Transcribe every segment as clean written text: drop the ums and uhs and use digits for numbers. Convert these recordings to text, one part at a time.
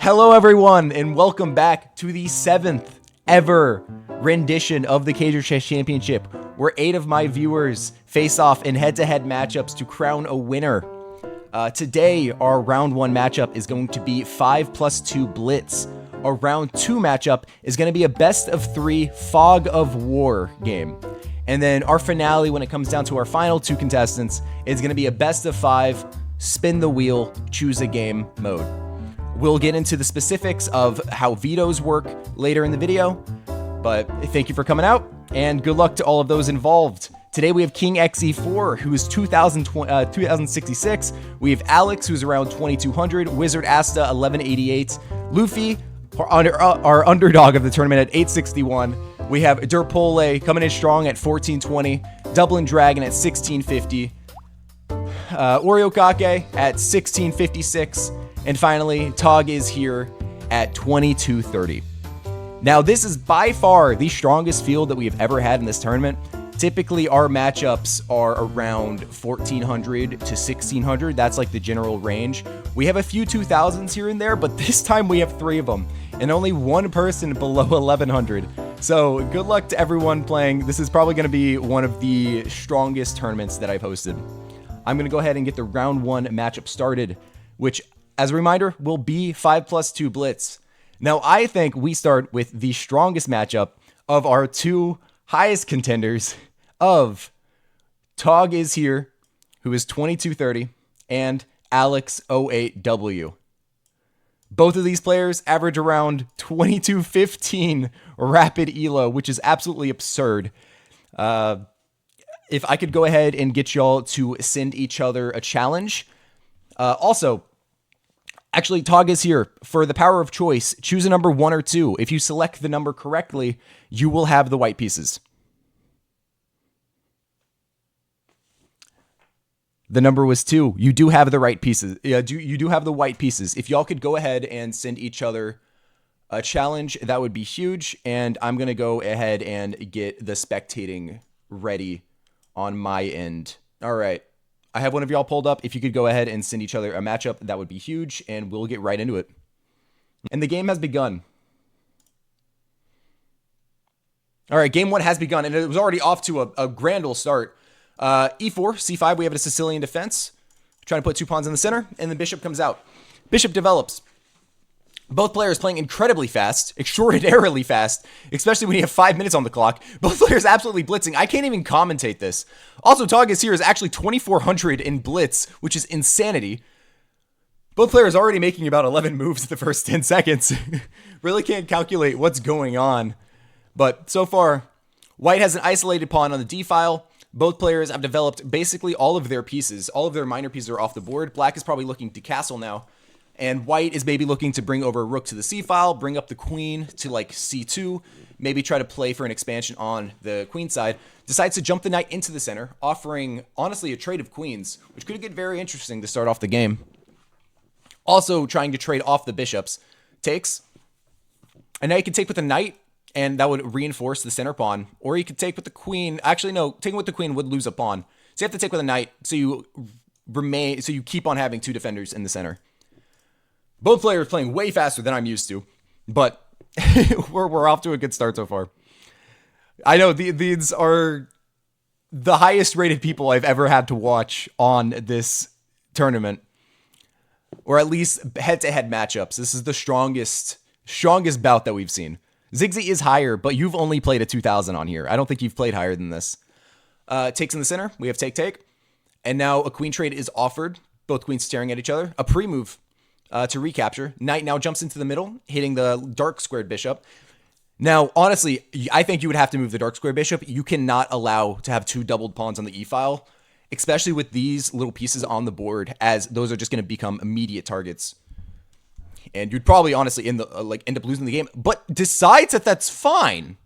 Hello everyone, and welcome back to the 7th ever rendition of the TheCager Chess Championship, where 8 of my viewers face off in head-to-head matchups to crown a winner. Today, our round 1 matchup is going to be 5+2 Blitz. Our round 2 matchup is going to be a best of 3 Fog of War game. And then our finale, when it comes down to our final 2 contestants, is going to be a best of 5 Spin the Wheel, Choose a Game mode. We'll get into the specifics of how vetoes work later in the video, but thank you for coming out, and good luck to all of those involved. Today we have King XE4, who is 2066. We have Alex, who's around 2200. Wizard Asta, 1188. Luffy, our underdog of the tournament, at 861. We have Derpole coming in strong at 1420. Dublin Dragon at 1650. Oreo Kake at 1656. And finally, Tog is here at 2230. Now, this is by far the strongest field that we have ever had in this tournament. Typically, our matchups are around 1400 to 1600. That's like the general range. We have a few 2000s here and there, but this time we have 3 of them, and only 1 person below 1100. So good luck to everyone playing. This is probably going to be one of the strongest tournaments that I've hosted. I'm going to go ahead and get the round 1 matchup started, which, as a reminder, will be 5+2 Blitz. Now, I think we start with the strongest matchup of our 2 highest contenders of Tog is here, who is 2230, and Alex 08W. Both of these players average around 2215 rapid elo, which is absolutely absurd. If I could go ahead and get y'all to send each other a challenge. Actually, Tog is here. For the power of choice, choose a number 1 or 2. If you select the number correctly, you will have the white pieces. The number was 2. You do have the right pieces. You do have the white pieces. If y'all could go ahead and send each other a challenge, that would be huge. And I'm going to go ahead and get the spectating ready on my end. All right. I have one of y'all pulled up. If you could go ahead and send each other a matchup, that would be huge, and we'll get right into it. And the game has begun. All right, game 1 has begun, and it was already off to a grand old start. E4, C5, we have a Sicilian defense. Trying to put 2 pawns in the center, and the bishop comes out. Bishop develops. Both players playing incredibly fast, extraordinarily fast, especially when you have 5 minutes on the clock. Both players absolutely blitzing. I can't even commentate this. Also, Tog is here is actually 2400 in blitz, which is insanity. Both players already making about 11 moves in the first 10 seconds. Really can't calculate what's going on. But so far, White has an isolated pawn on the D file. Both players have developed basically all of their pieces. All of their minor pieces are off the board. Black is probably looking to castle now. And White is maybe looking to bring over a rook to the C file, bring up the queen to like C2, maybe try to play for an expansion on the queen side. Decides to jump the knight into the center, offering, honestly, a trade of queens, which could get very interesting to start off the game. Also trying to trade off the bishops. Takes. And now you can take with the knight, and that would reinforce the center pawn. Or you could take with the queen. Actually, no, taking with the queen would lose a pawn. So you have to take with a knight, so you keep on having 2 defenders in the center. Both players playing way faster than I'm used to, but we're off to a good start so far. I know these are the highest rated people I've ever had to watch on this tournament, or at least head-to-head matchups. This is the strongest bout that we've seen. Zigzy is higher, but you've only played a 2000 on here. I don't think you've played higher than this. Takes in the center. We have take, and now a queen trade is offered. Both queens staring at each other. A pre-move. To recapture. Knight now jumps into the middle, hitting the dark squared bishop. Now, honestly, I think you would have to move the dark squared bishop. You cannot allow to have 2 doubled pawns on the E file, especially with these little pieces on the board, as those are just going to become immediate targets. And you'd probably, honestly, end up losing the game, but decides that that's fine.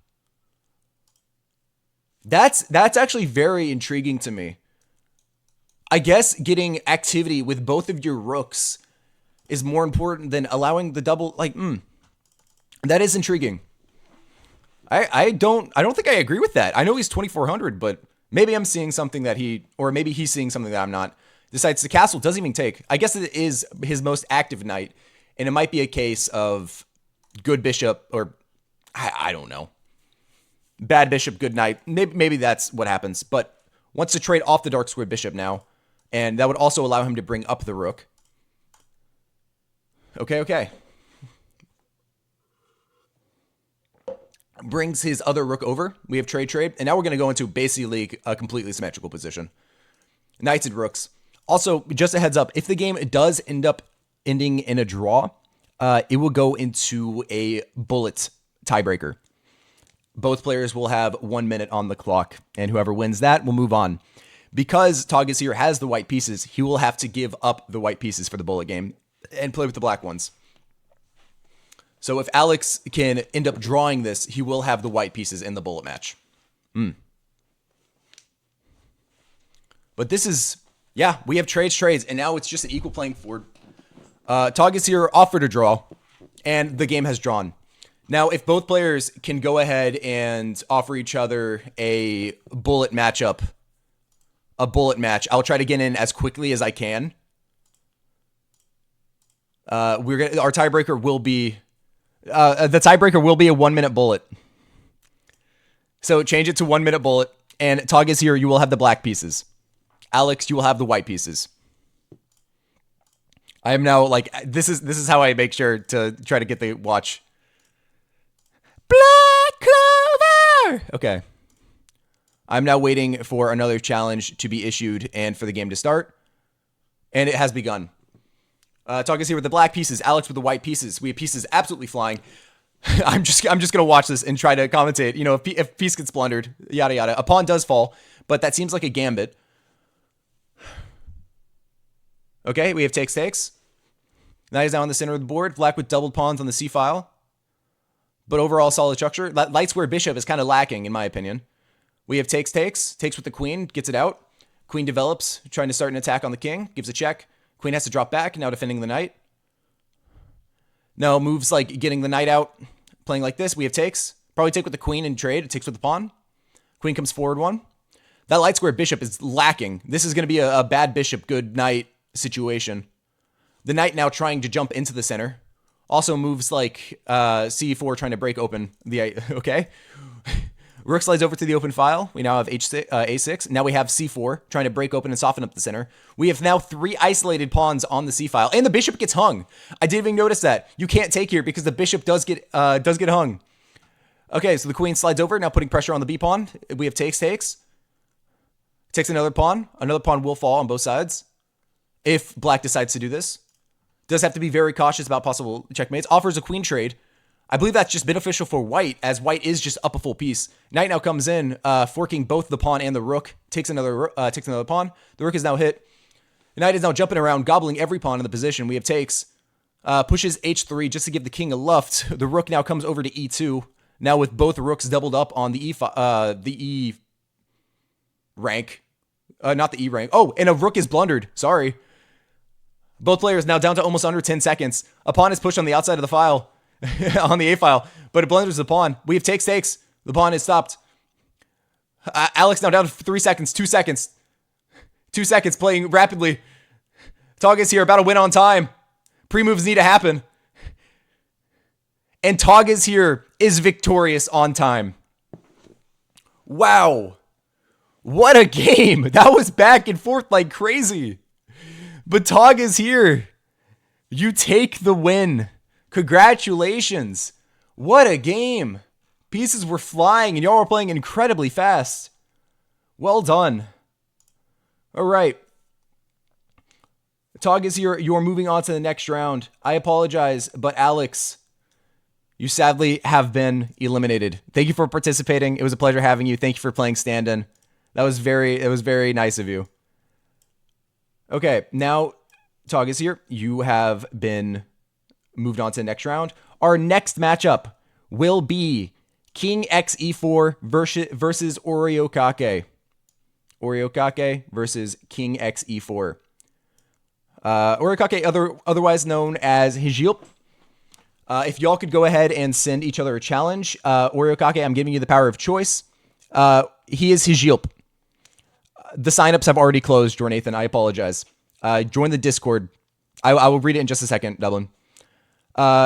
That's actually very intriguing to me. I guess getting activity with both of your rooks is more important than allowing the double, that is intriguing. I don't think I agree with that. I know he's 2400, but maybe I'm seeing something that maybe he's seeing something that I'm not. Decides to castle, doesn't even take. I guess it is his most active knight, And it might be a case of good bishop, or I don't know. Bad bishop, good knight. Maybe that's what happens. But wants to trade off the dark squared bishop now. And that would also allow him to bring up the rook. Okay. Brings his other rook over. We have trade. And now we're going to go into basically a completely symmetrical position. Knights and rooks. Also, just a heads up, if the game does end up ending in a draw, it will go into a bullet tiebreaker. Both players will have 1 minute on the clock, and whoever wins that will move on. Because Tagas here has the white pieces, he will have to give up the white pieces for the bullet game and play with the black ones. So if Alex can end up drawing this, he will have the white pieces in the bullet match. But this is, yeah, we have trades, and now it's just an equal playing field. Tagas here offered a draw, and the game has drawn. Now, if both players can go ahead and offer each other a bullet match, I'll try to get in as quickly as I can. Our tiebreaker will be the tiebreaker will be a 1 minute bullet. So change it to 1 minute bullet, and Tagas here, you will have the black pieces. Alex, you will have the white pieces. I am now like this is how I make sure to try to get the watch. Black Clover! Okay. I'm now waiting for another challenge to be issued and for the game to start. And it has begun. Tagas here with the black pieces, Alex with the white pieces. We have pieces absolutely flying. I'm just gonna watch this and try to commentate. You know, if piece gets blundered, yada yada. A pawn does fall, but that seems like a gambit. Okay, we have takes. Knight is now in the center of the board. Black with doubled pawns on the c file. But overall solid structure. Light square bishop is kind of lacking, in my opinion. We have takes. Takes with the queen, gets it out. Queen develops, trying to start an attack on the king. Gives a check. Queen has to drop back, now defending the knight. No, moves like getting the knight out, playing like this. We have takes. Probably take with the queen and trade. It takes with the pawn. Queen comes forward one. That light square bishop is lacking. This is going to be a bad bishop, good knight situation. The knight now trying to jump into the center. Also moves like c4, trying to break open the... Okay. Rook slides over to the open file. We now have a6. Now we have c4, trying to break open and soften up the center. We have now 3 isolated pawns on the c file, and the bishop gets hung. I didn't even notice that. You can't take here because the bishop does get hung. Okay, so the queen slides over, now putting pressure on the b pawn. We have takes. Takes another pawn. Another pawn will fall on both sides if black decides to do this. Does have to be very cautious about possible checkmates. Offers a queen trade. I believe that's just beneficial for white, as white is just up a full piece. Knight now comes in, forking both the pawn and the rook. Takes another pawn. The rook is now hit. The knight is now jumping around, gobbling every pawn in the position. We have takes. Pushes h3 just to give the king a luft. The rook now comes over to e2. Now with both rooks doubled up on the e rank. Not the e rank. Oh, and a rook is blundered. Sorry. Both players now down to almost under 10 seconds. A pawn is pushed on the outside of the file. On the A file, but it blunders the pawn. We have takes. The pawn is stopped. Alex now down to 3 seconds, 2 seconds. 2 seconds, playing rapidly. Tagas here about to win on time. Pre-moves need to happen. And Tagas here is victorious on time. Wow. What a game. That was back and forth like crazy. But Tagas here. You take the win. Congratulations. What a game. Pieces were flying and y'all were playing incredibly fast. Well done. All right. Tagas here. You're moving on to the next round. I apologize, but Alex, you sadly have been eliminated. Thank you for participating. It was a pleasure having you. Thank you for playing stand-in. It was very nice of you. Okay, now Tagas here. You have been moved on to the next round. Our next matchup will be King X E4 versus Oriokake. Oriokake versus King X E4. Oriokake, otherwise known as Hijilp. If y'all could go ahead and send each other a challenge. Oriokake, I'm giving you the power of choice. He is Hijilp. The signups have already closed, Jornathan. I apologize. Join the Discord. I will read it in just a second, Dublin.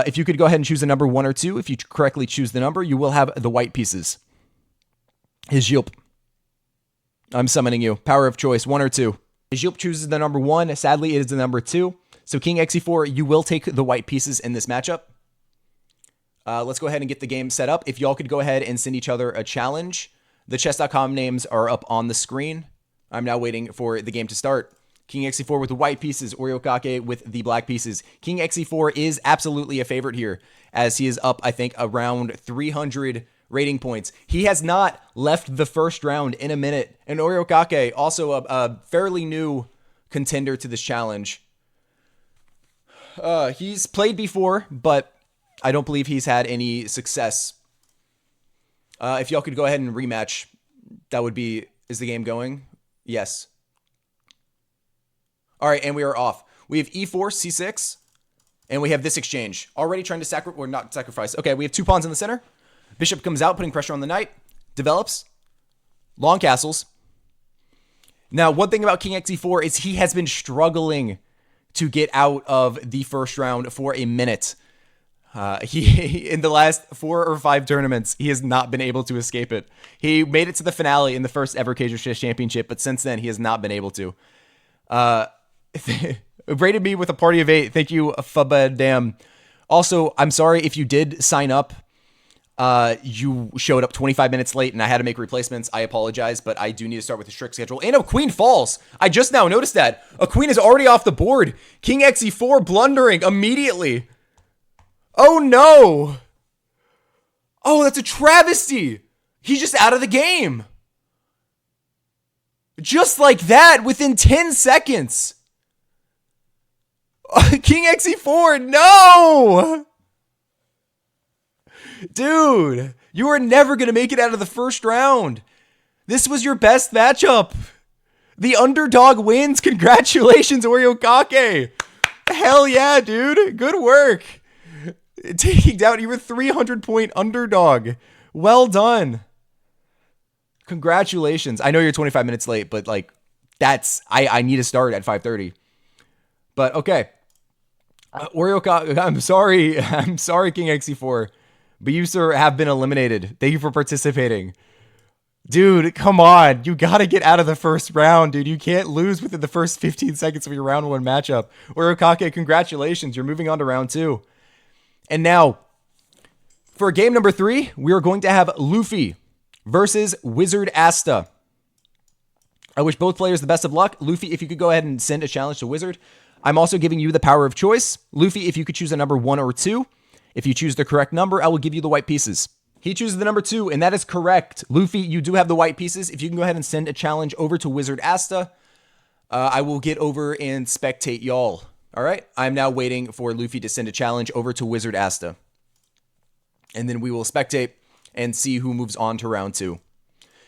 If you could go ahead and choose a number 1 or 2, if you correctly choose the number, you will have the white pieces. His Yilp. I'm summoning you. Power of choice, 1 or 2. His Yilp chooses the number 1. Sadly, it is the number 2. So King xe4, you will take the white pieces in this matchup. Let's go ahead and get the game set up. If y'all could go ahead and send each other a challenge. The chess.com names are up on the screen. I'm now waiting for the game to start. King xe4 with the white pieces, Oriokake with the black pieces. King xe4 is absolutely a favorite here, as he is up, I think, around 300 rating points. He has not left the first round in a minute. And Oriokake, also a fairly new contender to this challenge. He's played before, but I don't believe he's had any success. If y'all could go ahead and rematch, that would be... Is the game going? Yes. All right, and we are off. We have e4, c6, and we have this exchange. Already trying to sacrifice, or not sacrifice. Okay, we have 2 pawns in the center. Bishop comes out, putting pressure on the knight. Develops. Long castles. Now, one thing about King xe4 is he has been struggling to get out of the first round for a minute. He in the last 4 or 5 tournaments, he has not been able to escape it. He made it to the finale in the first ever Cager Chess Championship, but since then, he has not been able to. Rated me with a party of 8. Thank you, Fabadam. Also, I'm sorry if you did sign up. You showed up 25 minutes late and I had to make replacements. I apologize, but I do need to start with a strict schedule. And a queen falls. I just now noticed that. A queen is already off the board. King xe4 blundering immediately. Oh no. Oh, that's a travesty. He's just out of the game. Just like that, within 10 seconds. King xe4, no! Dude, you are never going to make it out of the first round. This was your best matchup. The underdog wins. Congratulations, Oriokake. Hell yeah, dude. Good work. Taking down, you were 300-point underdog. Well done. Congratulations. I know you're 25 minutes late, but like that's I need to start at 5:30. But okay. Oriokake, I'm sorry. I'm sorry, King xe4. But you, sir, have been eliminated. Thank you for participating. Dude, come on. You got to get out of the first round, dude. You can't lose within the first 15 seconds of your round 1 matchup. Oriokake, congratulations. You're moving on to round 2. And now, for game number 3, we are going to have Luffy versus Wizard Asta. I wish both players the best of luck. Luffy, if you could go ahead and send a challenge to Wizard. I'm also giving you the power of choice. Luffy, if you could choose a number 1 or 2. If you choose the correct number, I will give you the white pieces. He chooses the number 2, and that is correct. Luffy, you do have the white pieces. If you can go ahead and send a challenge over to Wizard Asta, I will get over and spectate y'all. All right? I'm now waiting for Luffy to send a challenge over to Wizard Asta. And then we will spectate and see who moves on to round 2.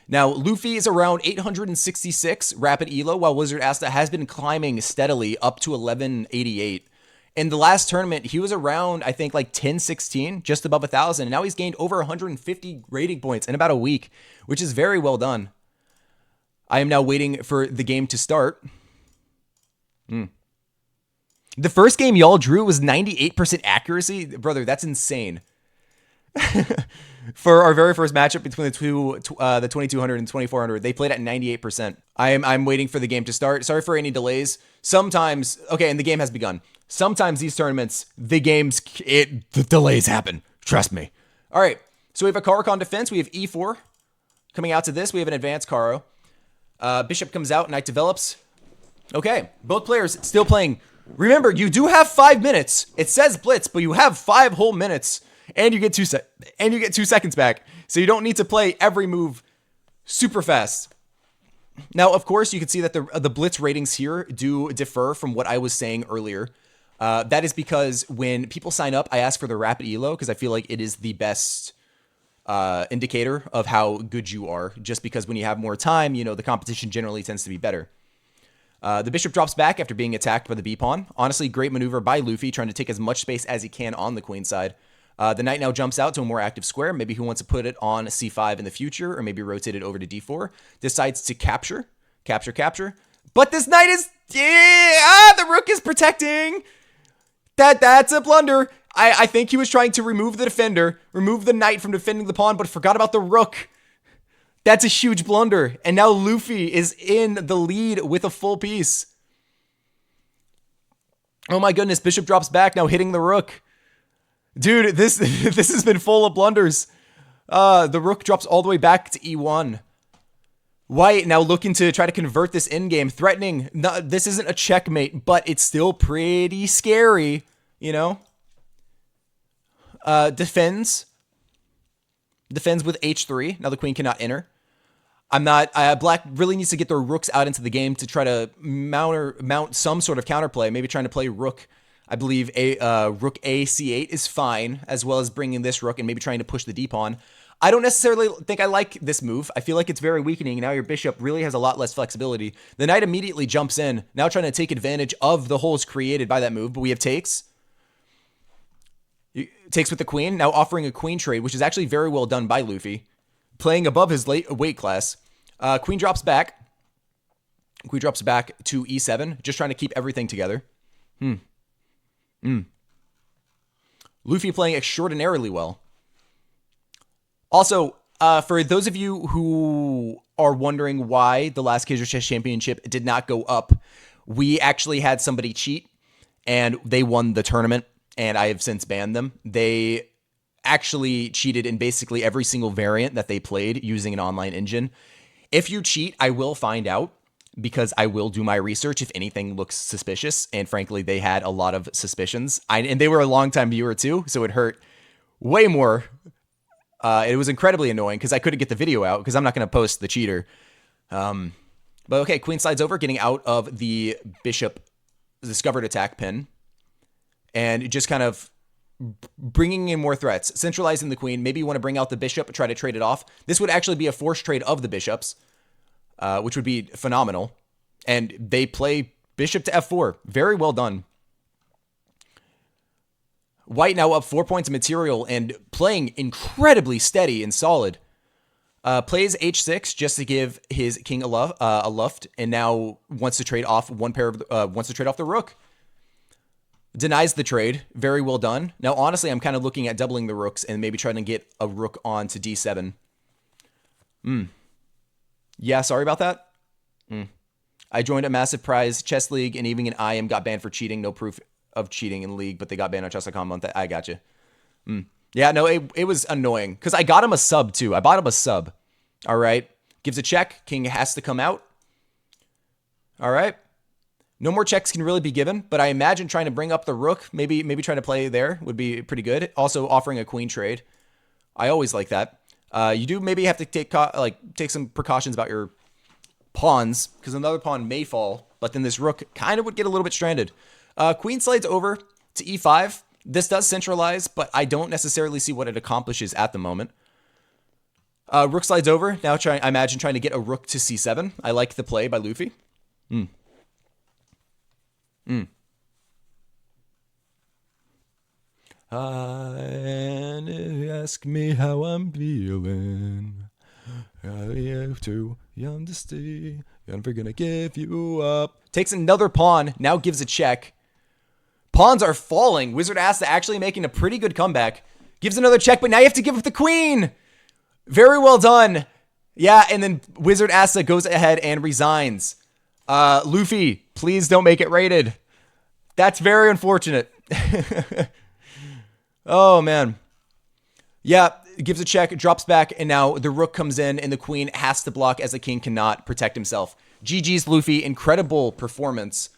Now, Luffy is around 866 rapid elo, while Wizard Asta has been climbing steadily up to 1188. In the last tournament, he was around, I think, like 1016, just above 1,000. And now he's gained over 150 rating points in about a week, which is very well done. I am now waiting for the game to start. The first game y'all drew was 98% accuracy. Brother, that's insane. For our very first matchup between the 2200 and 2400, they played at 98%. I'm waiting for the game to start. Sorry for any delays. Sometimes, okay, and the game has begun. Sometimes these tournaments, the delays happen. Trust me. All right, so we have a Caro-Kann defense. We have e4 coming out to this. We have an advanced Caro. Bishop comes out, knight develops. Okay, both players still playing. Remember, you do have 5 minutes. It says blitz, but you have 5 whole minutes. And you get 2 seconds back. So you don't need to play every move super fast. Now, of course, you can see that the blitz ratings here do differ from what I was saying earlier. That is because when people sign up, I ask for the rapid elo because I feel like it is the best indicator of how good you are. Just because when you have more time, you know, the competition generally tends to be better. The bishop drops back after being attacked by the b-pawn. Honestly, great maneuver by Luffy, trying to take as much space as he can on the queen side. The knight now jumps out to a more active square. Maybe he wants to put it on c5 in the future, or maybe rotate it over to d4. Decides to capture. But this knight is... the rook is protecting. That's a blunder. I think he was trying to remove the defender, remove the knight from defending the pawn, but forgot about the rook. That's a huge blunder. And now Luffy is in the lead with a full piece. Oh my goodness, bishop drops back, now hitting the rook. Dude, this has been full of blunders. The rook drops all the way back to e1. White now looking to try to convert this endgame, threatening. No, this isn't a checkmate, but it's still pretty scary, you know? Defends with h3. Now the queen cannot enter. Black really needs to get their rooks out into the game to try to mount some sort of counterplay. Maybe trying to play rook. I believe rook a c8 is fine, as well as bringing this rook and maybe trying to push the d pawn. I don't necessarily think I like this move. I feel like it's very weakening. Now your bishop really has a lot less flexibility. The knight immediately jumps in, now trying to take advantage of the holes created by that move, but we have takes. Takes with the queen, now offering a queen trade, which is actually very well done by Luffy. Playing above his weight class. Queen drops back. Queen drops back to e7, just trying to keep everything together. Luffy playing extraordinarily well. Also, for those of you who are wondering why the last TheCager Chess Championship did not go up, we actually had somebody cheat, and they won the tournament, and I have since banned them. They actually cheated in basically every single variant that they played using an online engine. If you cheat, I will find out, because I will do my research if anything looks suspicious, and frankly, they had a lot of suspicions. And they were a long-time viewer too, so it hurt way more. It was incredibly annoying because I couldn't get the video out because I'm not going to post the cheater. But okay, queen slides over, getting out of the bishop discovered attack pin, and just kind of bringing in more threats, centralizing the queen. Maybe you want to bring out the bishop, try to trade it off. This would actually be a forced trade of the bishops, which would be phenomenal. And they play bishop to f4. Very well done. White now up 4 points of material and playing incredibly steady and solid. Plays h6 just to give his king a luft, and now wants to trade off wants to trade off the rook. Denies the trade. Very well done. Now, honestly, I'm kind of looking at doubling the rooks and maybe trying to get a rook on to d7. Yeah, sorry about that. I joined a massive prize chess league, and even an IM got banned for cheating. No proof of cheating in the league, but they got banned on chess.com month. I got you. Yeah, no, it was annoying because I got him a sub too. I bought him a sub. All right. Gives a check. King has to come out. All right. No more checks can really be given, but I imagine trying to bring up the rook, maybe trying to play there would be pretty good. Also offering a queen trade. I always like that. You do maybe have to take some precautions about your pawns, because another pawn may fall, but then this rook kind of would get a little bit stranded. Queen slides over to e5. This does centralize, but I don't necessarily see what it accomplishes at the moment. Rook slides over. Now I imagine trying to get a rook to c7. I like the play by Luffy. And ask me how I'm feeling. I have to understand. I'm never gonna give you up. Takes another pawn. Now gives a check. Pawns are falling. Wizard Asta actually making a pretty good comeback. Gives another check, but now you have to give up the queen. Very well done. Yeah, and then Wizard Asta goes ahead and resigns. Luffy, please don't make it rated. That's very unfortunate. Oh, man. Yeah, gives a check, drops back, and now the rook comes in, and the queen has to block as the king cannot protect himself. GG's Luffy, incredible performance.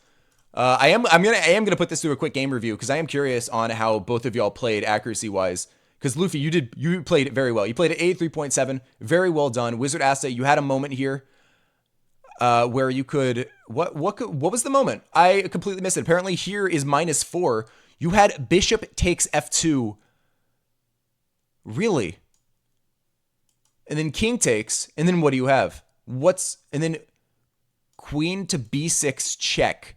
I am gonna put this through a quick game review because I am curious on how both of y'all played accuracy wise. Because Luffy, you played it very well. You played at 83.7, very well done. Wizard Asta, you had a moment here where you could what was the moment? I completely missed it. Apparently here is -4. You had bishop takes f2. Really? And then king takes, and then what do you have? And then queen to b6 check.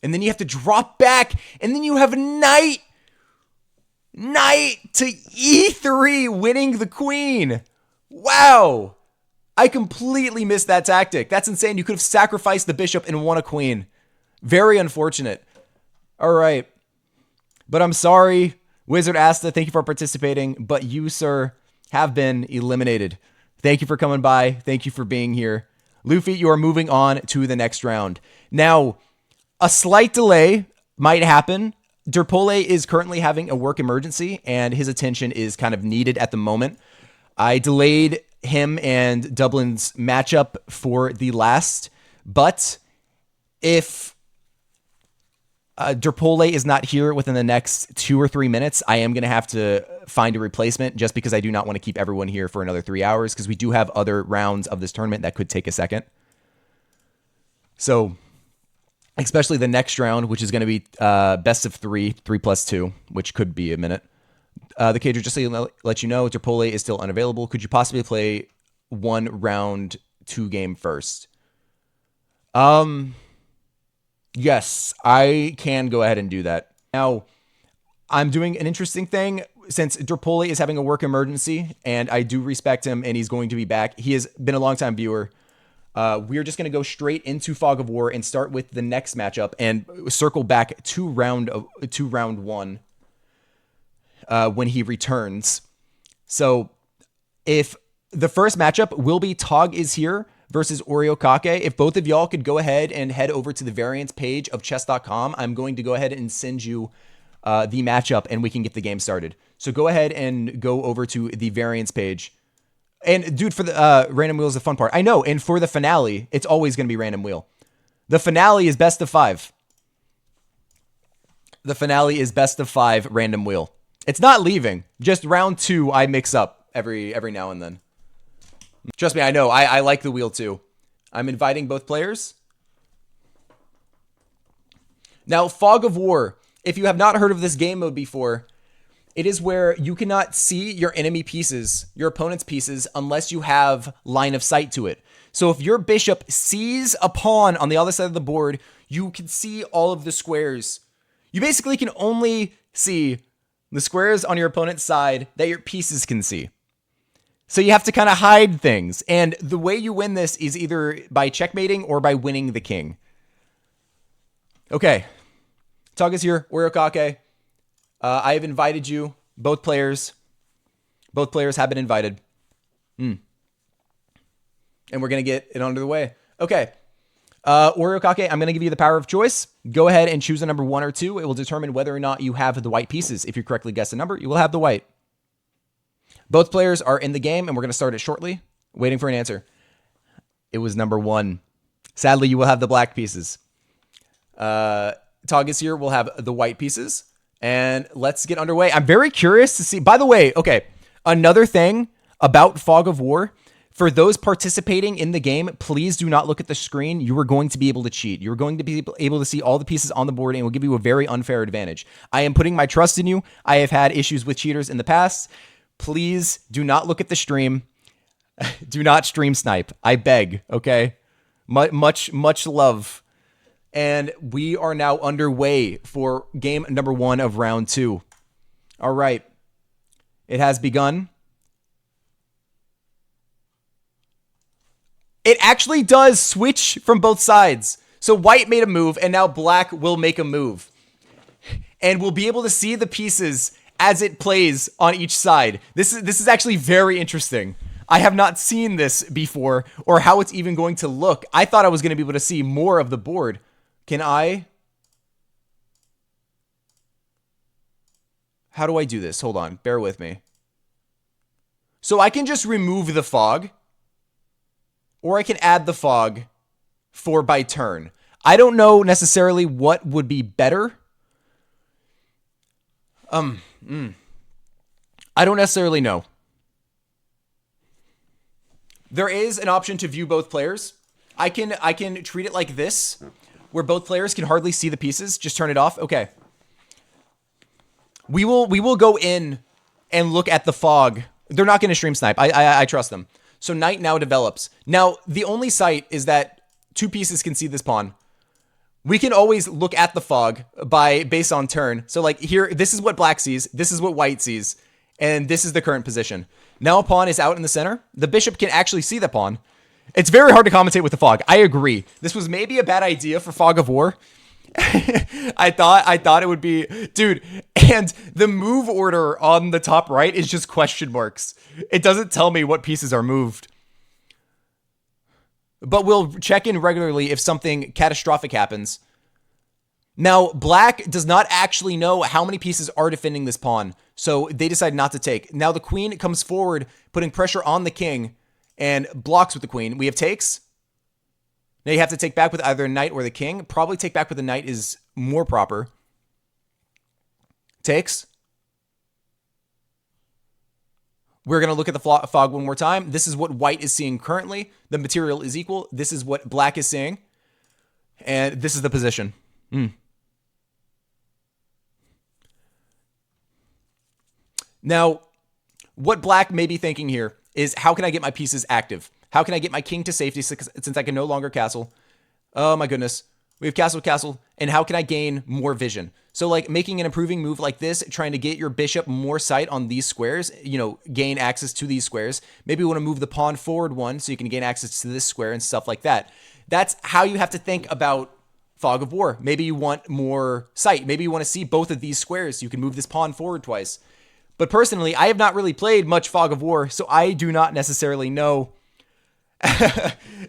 And then you have to drop back, and then you have knight to e3, winning the queen. Wow. I completely missed that tactic. That's insane. You could have sacrificed the bishop and won a queen. Very unfortunate. All right. But I'm sorry. Wizard Asta, thank you for participating, but you, sir, have been eliminated. Thank you for coming by. Thank you for being here. Luffy, you are moving on to the next round. Now, a slight delay might happen. Derpole is currently having a work emergency, and his attention is kind of needed at the moment. I delayed him and Dublin's matchup for the last, but if Derpole is not here within the next 2 or 3 minutes, I am going to have to find a replacement just because I do not want to keep everyone here for another 3 hours because we do have other rounds of this tournament that could take a second. So, especially the next round, which is going to be best of 3, 3+2, which could be a minute. TheCager, just to let you know, Derpole is still unavailable. Could you possibly play 1 round 2 game first? Yes, I can go ahead and do that. Now, I'm doing an interesting thing since Derpole is having a work emergency, and I do respect him, and he's going to be back. He has been a longtime viewer. We're just going to go straight into Fog of War and start with the next matchup and circle back to round 1 when he returns. So, if the first matchup will be Tog is here versus Oreo Kake. If both of y'all could go ahead and head over to the variants page of chess.com, I'm going to go ahead and send you the matchup and we can get the game started. So go ahead and go over to the variants page. And dude, for the random wheel is the fun part. I know, and for the finale, it's always going to be random wheel. The finale is best of 5. The finale is best of 5 random wheel. It's not leaving. Just round 2 I mix up every now and then. Trust me, I know. I like the wheel too. I'm inviting both players. Now, Fog of War. If you have not heard of this game mode before, it is where you cannot see your enemy pieces, your opponent's pieces, unless you have line of sight to it. So if your bishop sees a pawn on the other side of the board, you can see all of the squares. You basically can only see the squares on your opponent's side that your pieces can see. So you have to kind of hide things. And the way you win this is either by checkmating or by winning the king. Okay. Tog is here. Oreo Kake. I have invited you. Both players. Both players have been invited. And we're going to get it under the way. Okay. Oreo Kake, I'm going to give you the power of choice. Go ahead and choose a number 1 or 2. It will determine whether or not you have the white pieces. If you correctly guess a number, you will have the white. Both players are in the game, and we're going to start it shortly. Waiting for an answer. It was number 1. Sadly, you will have the black pieces. Tog is here. We'll have the white pieces. And let's get underway. I'm very curious to see. By the way, okay, another thing about Fog of War. For those participating in the game, please do not look at the screen. You are going to be able to cheat. You're going to be able to see all the pieces on the board, and it will give you a very unfair advantage. I am putting my trust in you. I have had issues with cheaters in the past. Please do not look at the stream. Do not stream snipe. I beg, okay? Much love. And we are now underway for game number 1 of round 2. All right. It has begun. It actually does switch from both sides. So white made a move, and now black will make a move. And we'll be able to see the pieces as it plays on each side. This is actually very interesting. I have not seen this before, or how it's even going to look. I thought I was going to be able to see more of the board. Can I? How do I do this? Hold on. Bear with me. So I can just remove the fog. Or I can add the fog for by turn. I don't know necessarily what would be better. I don't necessarily know. There is an option to view both players. I can treat it like this, where both players can hardly see the pieces. Just turn it off. Okay. We will go in and look at the fog. They're not going to stream snipe. I trust them. So knight now develops. Now, the only sight is that 2 pieces can see this pawn. We can always look at the fog based on turn. So like here, this is what black sees. This is what white sees. And this is the current position. Now a pawn is out in the center. The bishop can actually see the pawn. It's very hard to commentate with the fog. I agree. This was maybe a bad idea for Fog of War. I thought it would be, dude, and the move order on the top right is just question marks. It doesn't tell me what pieces are moved. But we'll check in regularly if something catastrophic happens. Now, black does not actually know how many pieces are defending this pawn, so they decide not to take. Now the queen comes forward, putting pressure on the king, and blocks with the queen. We have takes. Now you have to take back with either a knight or the king. Probably take back with the knight is more proper. Takes. We're going to look at the fog one more time. This is what white is seeing currently. The material is equal. This is what black is seeing. And this is the position. Now, what black may be thinking here is, how can I get my pieces active? How can I get my king to safety since I can no longer castle? Oh my goodness. We have castle, and how can I gain more vision? So like making an improving move like this, trying to get your bishop more sight on these squares, gain access to these squares. Maybe you want to move the pawn forward one so you can gain access to this square and stuff like that. That's how you have to think about Fog of War. Maybe you want more sight. Maybe you want to see both of these squares. You can move this pawn forward twice. But personally, I have not really played much Fog of War, so I do not necessarily know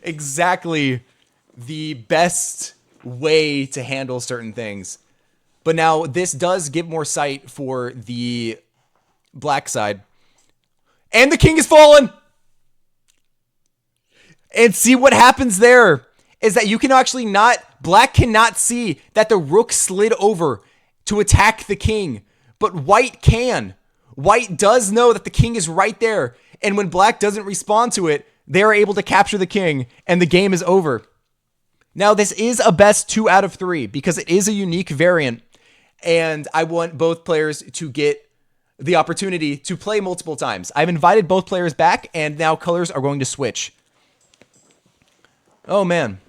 exactly the best way to handle certain things. But now this does give more sight for the black side. And the king has fallen! And see what happens there is that you can actually black cannot see that the rook slid over to attack the king, but white can. White does know that the king is right there, and when black doesn't respond to it, they are able to capture the king, and the game is over. Now, this is a best 2 out of 3 because it is a unique variant, and I want both players to get the opportunity to play multiple times. I've invited both players back, and now colors are going to switch. Oh, man.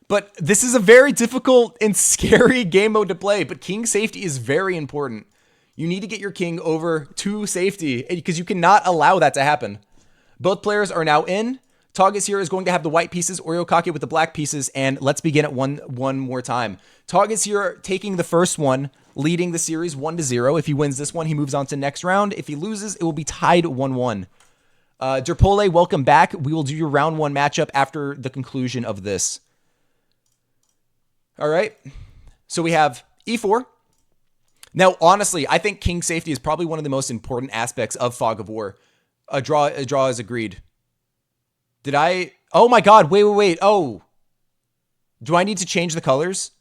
But this is a very difficult and scary game mode to play, but king safety is very important. You need to get your king over to safety because you cannot allow that to happen. Both players are now in. Tagas here is going to have the white pieces, Oryokake with the black pieces, and let's begin at one more time. Tagas here taking the first one, leading the series 1-0. If he wins this one, he moves on to next round. If he loses, it will be tied 1-1. Derpole, welcome back. We will do your round 1 matchup after the conclusion of this. All right. So we have e4. Now, honestly, I think king safety is probably one of the most important aspects of Fog of War. A draw is agreed. Did I? Oh my God! Wait! Oh, do I need to change the colors?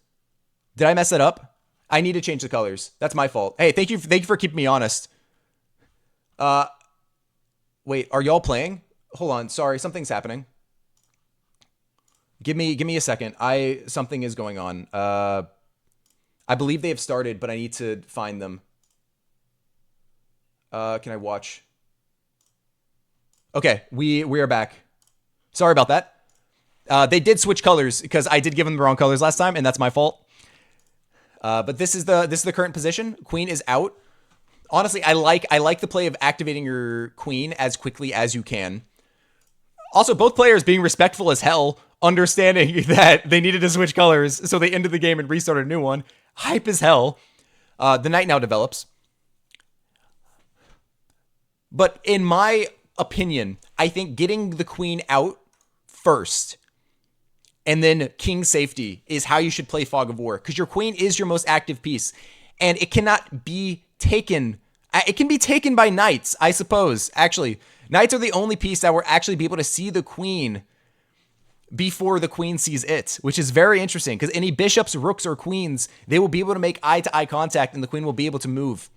Did I mess that up? I need to change the colors. That's my fault. Hey, thank you for keeping me honest. Wait, are y'all playing? Hold on, sorry, something's happening. Give me a second. Something is going on. I believe they have started, but I need to find them. Can I watch? Okay, we are back. Sorry about that. They did switch colors because I did give them the wrong colors last time, and that's my fault. But this is the current position. Queen is out. Honestly, I like the play of activating your queen as quickly as you can. Also, both players being respectful as hell, understanding that they needed to switch colors, so they ended the game and restarted a new one. Hype as hell. The knight now develops. But in my opinion, I think getting the queen out first and then king safety is how you should play Fog of War, because your queen is your most active piece, and it cannot be taken. It can be taken by knights, I suppose. Actually, knights are the only piece that will actually be able to see the queen before the queen sees it, which is very interesting, because any bishops, rooks, or queens, they will be able to make eye-to-eye contact, and the queen will be able to move.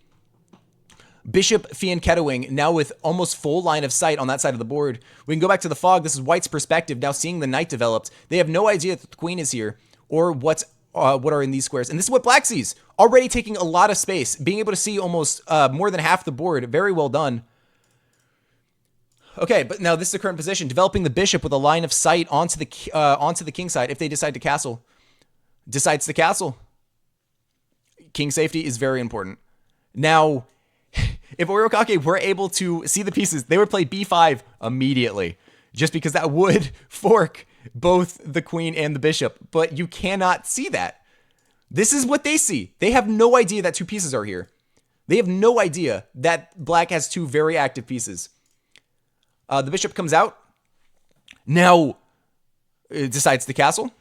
Bishop fianchettoing, now with almost full line of sight on that side of the board. We can go back to the fog. This is white's perspective, now seeing the knight developed. They have no idea that the queen is here, or what are in these squares. And this is what black sees. Already taking a lot of space, being able to see almost more than half the board. Very well done. Okay, but now this is the current position. Developing the bishop with a line of sight onto the king side if they decide to castle. Decides to castle. King safety is very important. Now, if Oryokake were able to see the pieces, they would play b5 immediately, just because that would fork both the queen and the bishop. But you cannot see that. This is what they see. They have no idea that 2 pieces are here. They have no idea that black has 2 very active pieces. The bishop comes out. Now, it decides the castle.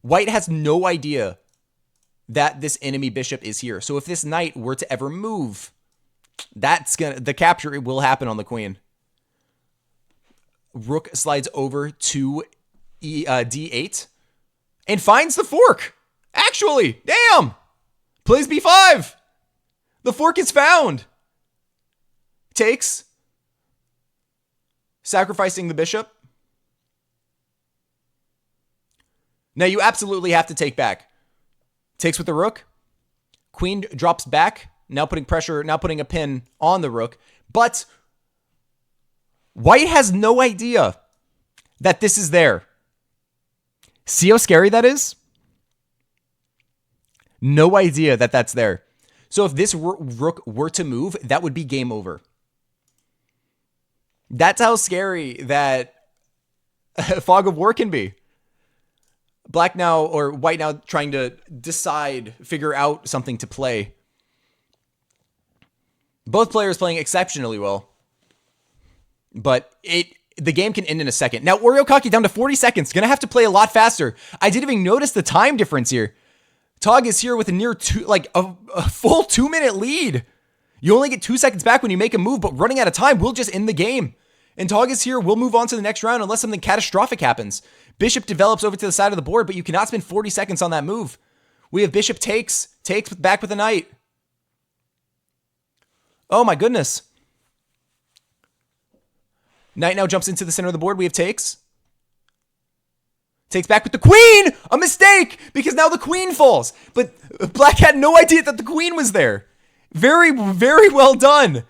White has no idea that this enemy bishop is here. So if this knight were to ever move, the capture will happen on the queen. Rook slides over to d8 and finds the fork. Actually, damn! Plays b5. The fork is found. Takes. Sacrificing the bishop. Now you absolutely have to take back. Takes with the rook. Queen drops back. Now putting pressure, now putting a pin on the rook. But white has no idea that this is there. See how scary that is? No idea that that's there. So if this rook were to move, that would be game over. That's how scary that fog of war can be. Black now, or white now, trying to figure out something to play. Both players playing exceptionally well. But the game can end in a second. Now, Oreo down to 40 seconds. Gonna have to play a lot faster. I didn't even notice the time difference here. Tog is here with a full 2-minute lead. You only get 2 seconds back when you make a move, but running out of time will just end the game. And Tog is here. We'll move on to the next round unless something catastrophic happens. Bishop develops over to the side of the board, but you cannot spend 40 seconds on that move. We have bishop takes back with a knight. Oh my goodness. Knight now jumps into the center of the board. We have takes. Takes back with the queen. A mistake because now the queen falls. But black had no idea that the queen was there. Very, very well done.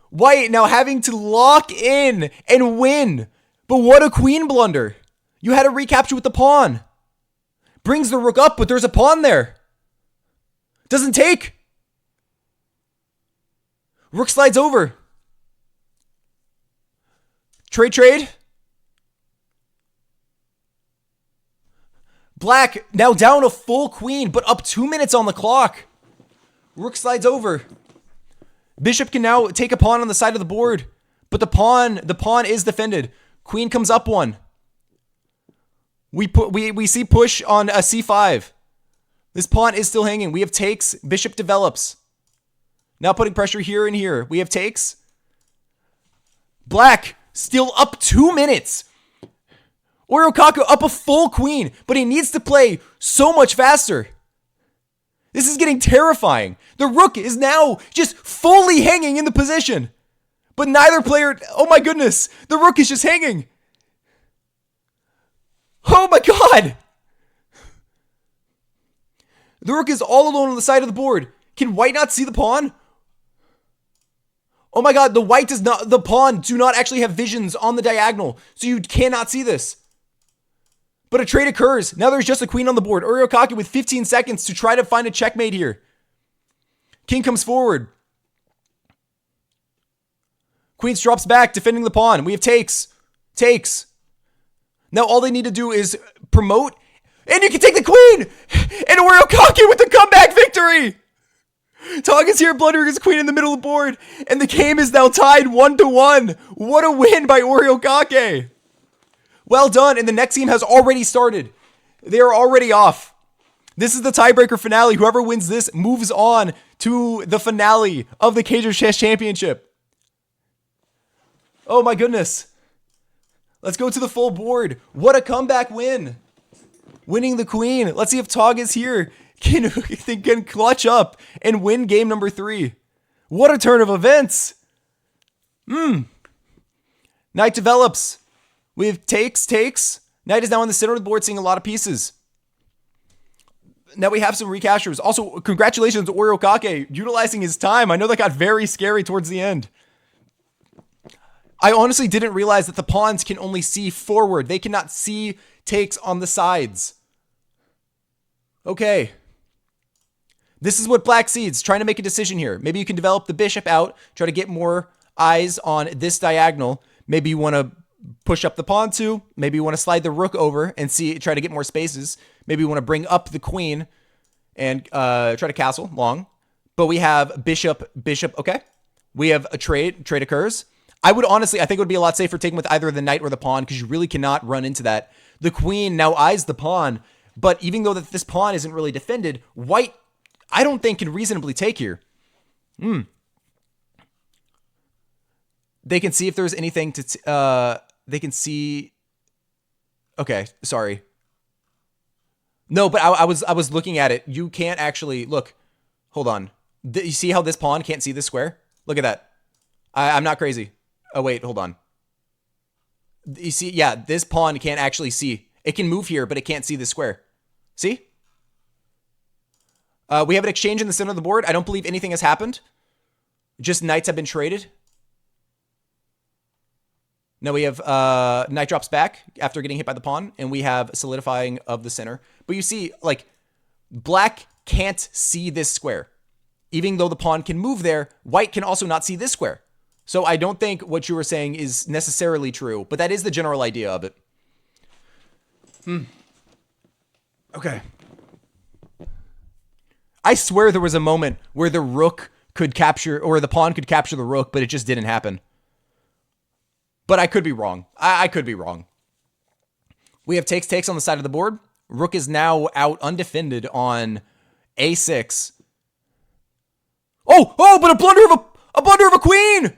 White now having to lock in and win. But what a queen blunder. You had a recapture with the pawn. Brings the rook up, but there's a pawn there. Doesn't take. Rook slides over. Trade. Black now down a full queen, but up 2 minutes on the clock. Rook slides over. Bishop can now take a pawn on the side of the board, but the pawn is defended. Queen comes up one. We see push on a c5. This pawn is still hanging. We have takes. Bishop develops. Now putting pressure here and here. We have takes. Black still up 2 minutes. Oreo up a full queen, but he needs to play so much faster. This is getting terrifying. The rook is now just fully hanging in the position. But neither player, oh my goodness, the rook is just hanging. Oh my god. The rook is all alone on the side of the board. Can white not see the pawn? Oh my god, the pawn do not actually have visions on the diagonal, so you cannot see this. But a trade occurs. Now there's just a queen on the board. Oreo with 15 seconds to try to find a checkmate here. King comes forward. Queens drops back, defending the pawn. We have takes. Now all they need to do is promote, and you can take the queen! And Oreo with the comeback victory! Tog is here blundering his queen in the middle of the board, and the game is now tied 1-1. What a win by Oreo. Well done, and the next game has already started. They are already off. This is the tiebreaker finale. Whoever wins this moves on to the finale of the TheCager Chess Championship. Oh my goodness. Let's go to the full board. What a comeback win. Winning the queen. Let's see if Tog is here. Can clutch up and win game number 3. What a turn of events. Knight develops. We have takes. Knight is now in the center of the board, seeing a lot of pieces. Now we have some recaptures. Also, congratulations to Oreo utilizing his time. I know that got very scary towards the end. I honestly didn't realize that the pawns can only see forward. They cannot see takes on the sides. Okay. This is what black sees. Trying to make a decision here. Maybe you can develop the bishop out. Try to get more eyes on this diagonal. Maybe you want to push up the pawn too. Maybe you want to slide the rook over and try to get more spaces. Maybe you want to bring up the queen and try to castle long. But we have bishop. Okay. We have a trade. Trade occurs. I would honestly, I think it would be a lot safer taking with either the knight or the pawn because you really cannot run into that. The queen now eyes the pawn, but even though that this pawn isn't really defended, white, I don't think can reasonably take here. They can see if there's anything to, they can see. Okay, sorry. No, but I was looking at it. You can't actually look. Hold on. You see how this pawn can't see this square? Look at that. I'm not crazy. Oh, wait, hold on. You see, yeah, this pawn can't actually see. It can move here, but it can't see this square. See? We have an exchange in the center of the board. I don't believe anything has happened. Just knights have been traded. Now we have knight drops back after getting hit by the pawn, and we have solidifying of the center. But you see, like, black can't see this square. Even though the pawn can move there, white can also not see this square. So I don't think what you were saying is necessarily true, but that is the general idea of it. Okay. I swear there was a moment where the rook could capture, or the pawn could capture the rook, but it just didn't happen. But I could be wrong. I could be wrong. We have takes on the side of the board. Rook is now out undefended on a6. Oh, but a blunder of a queen!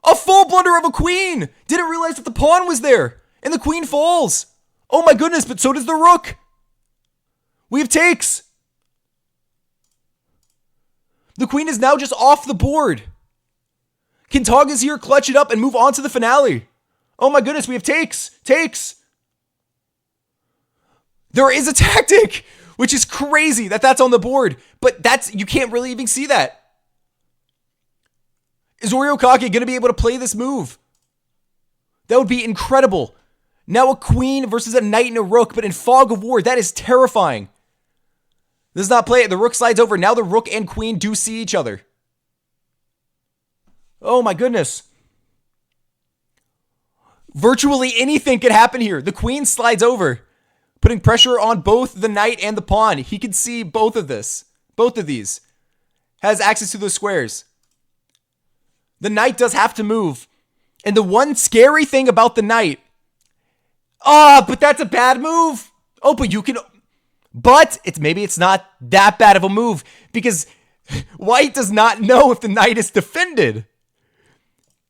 A full blunder of a queen! Didn't realize that the pawn was there. And the queen falls. Oh my goodness, but so does the rook. We have takes. The queen is now just off the board. Can Tongas here clutch it up and move on to the finale? Oh my goodness, we have takes. There is a tactic, which is crazy that that's on the board. But you can't really even see that. Is Oriokake going to be able to play this move? That would be incredible. Now a queen versus a knight and a rook, but in fog of war, that is terrifying. Does not play it. The rook slides over. Now the rook and queen do see each other. Oh my goodness. Virtually anything could happen here. The queen slides over, putting pressure on both the knight and the pawn. He can see both of this. Both of these. Has access to those squares. The knight does have to move. And the one scary thing about the knight. But that's a bad move. Oh, but you can. But maybe it's not that bad of a move. Because white does not know if the knight is defended.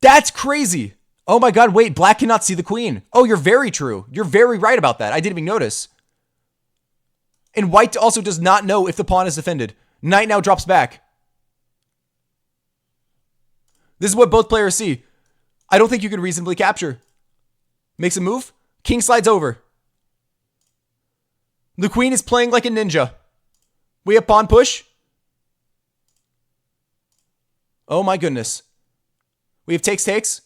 That's crazy. Oh my god, wait, black cannot see the queen. Oh, you're very true. You're very right about that. I didn't even notice. And white also does not know if the pawn is defended. Knight now drops back. This is what both players see. I don't think you can reasonably capture. Makes a move. King slides over. The queen is playing like a ninja. We have pawn push. Oh my goodness. We have takes.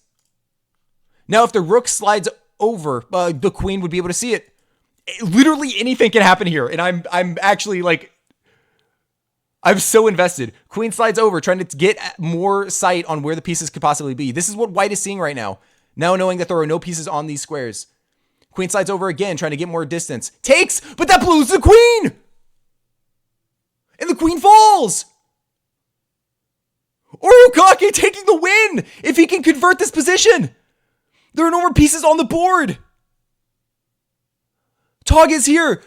Now if the rook slides over, the queen would be able to see it. Literally anything can happen here. And I'm actually like, I'm so invested. Queen slides over, trying to get more sight on where the pieces could possibly be. This is what white is seeing right now. Now knowing that there are no pieces on these squares. Queen slides over again, trying to get more distance. Takes, but that blows the queen! And the queen falls! Oriokake taking the win! If he can convert this position! There are no more pieces on the board! Tog is here,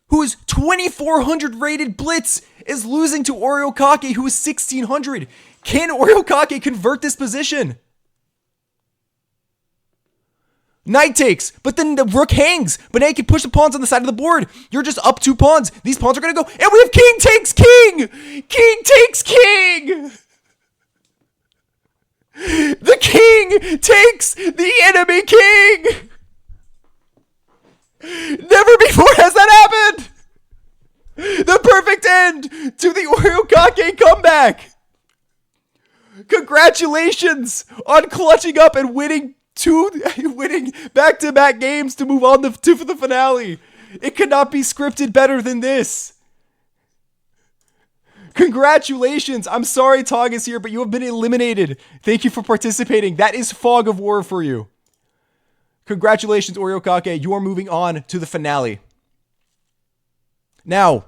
who is 2,400 rated blitz, is losing to Oriokake, who is 1,600. Can Oriokake convert this position? Knight takes, but then the rook hangs. But now you can push the pawns on the side of the board. You're just up 2 pawns. These pawns are going to go. And we have king takes king! King takes king! The king takes the enemy king! Never before has that happened! The perfect end to the Oriokake comeback! Congratulations on clutching up and winning back-to-back games to move on to the finale. It could not be scripted better than this. Congratulations. I'm sorry Tog is here, but you have been eliminated. Thank you for participating. That is fog of war for you. Congratulations, Oriokake. You are moving on to the finale. Now,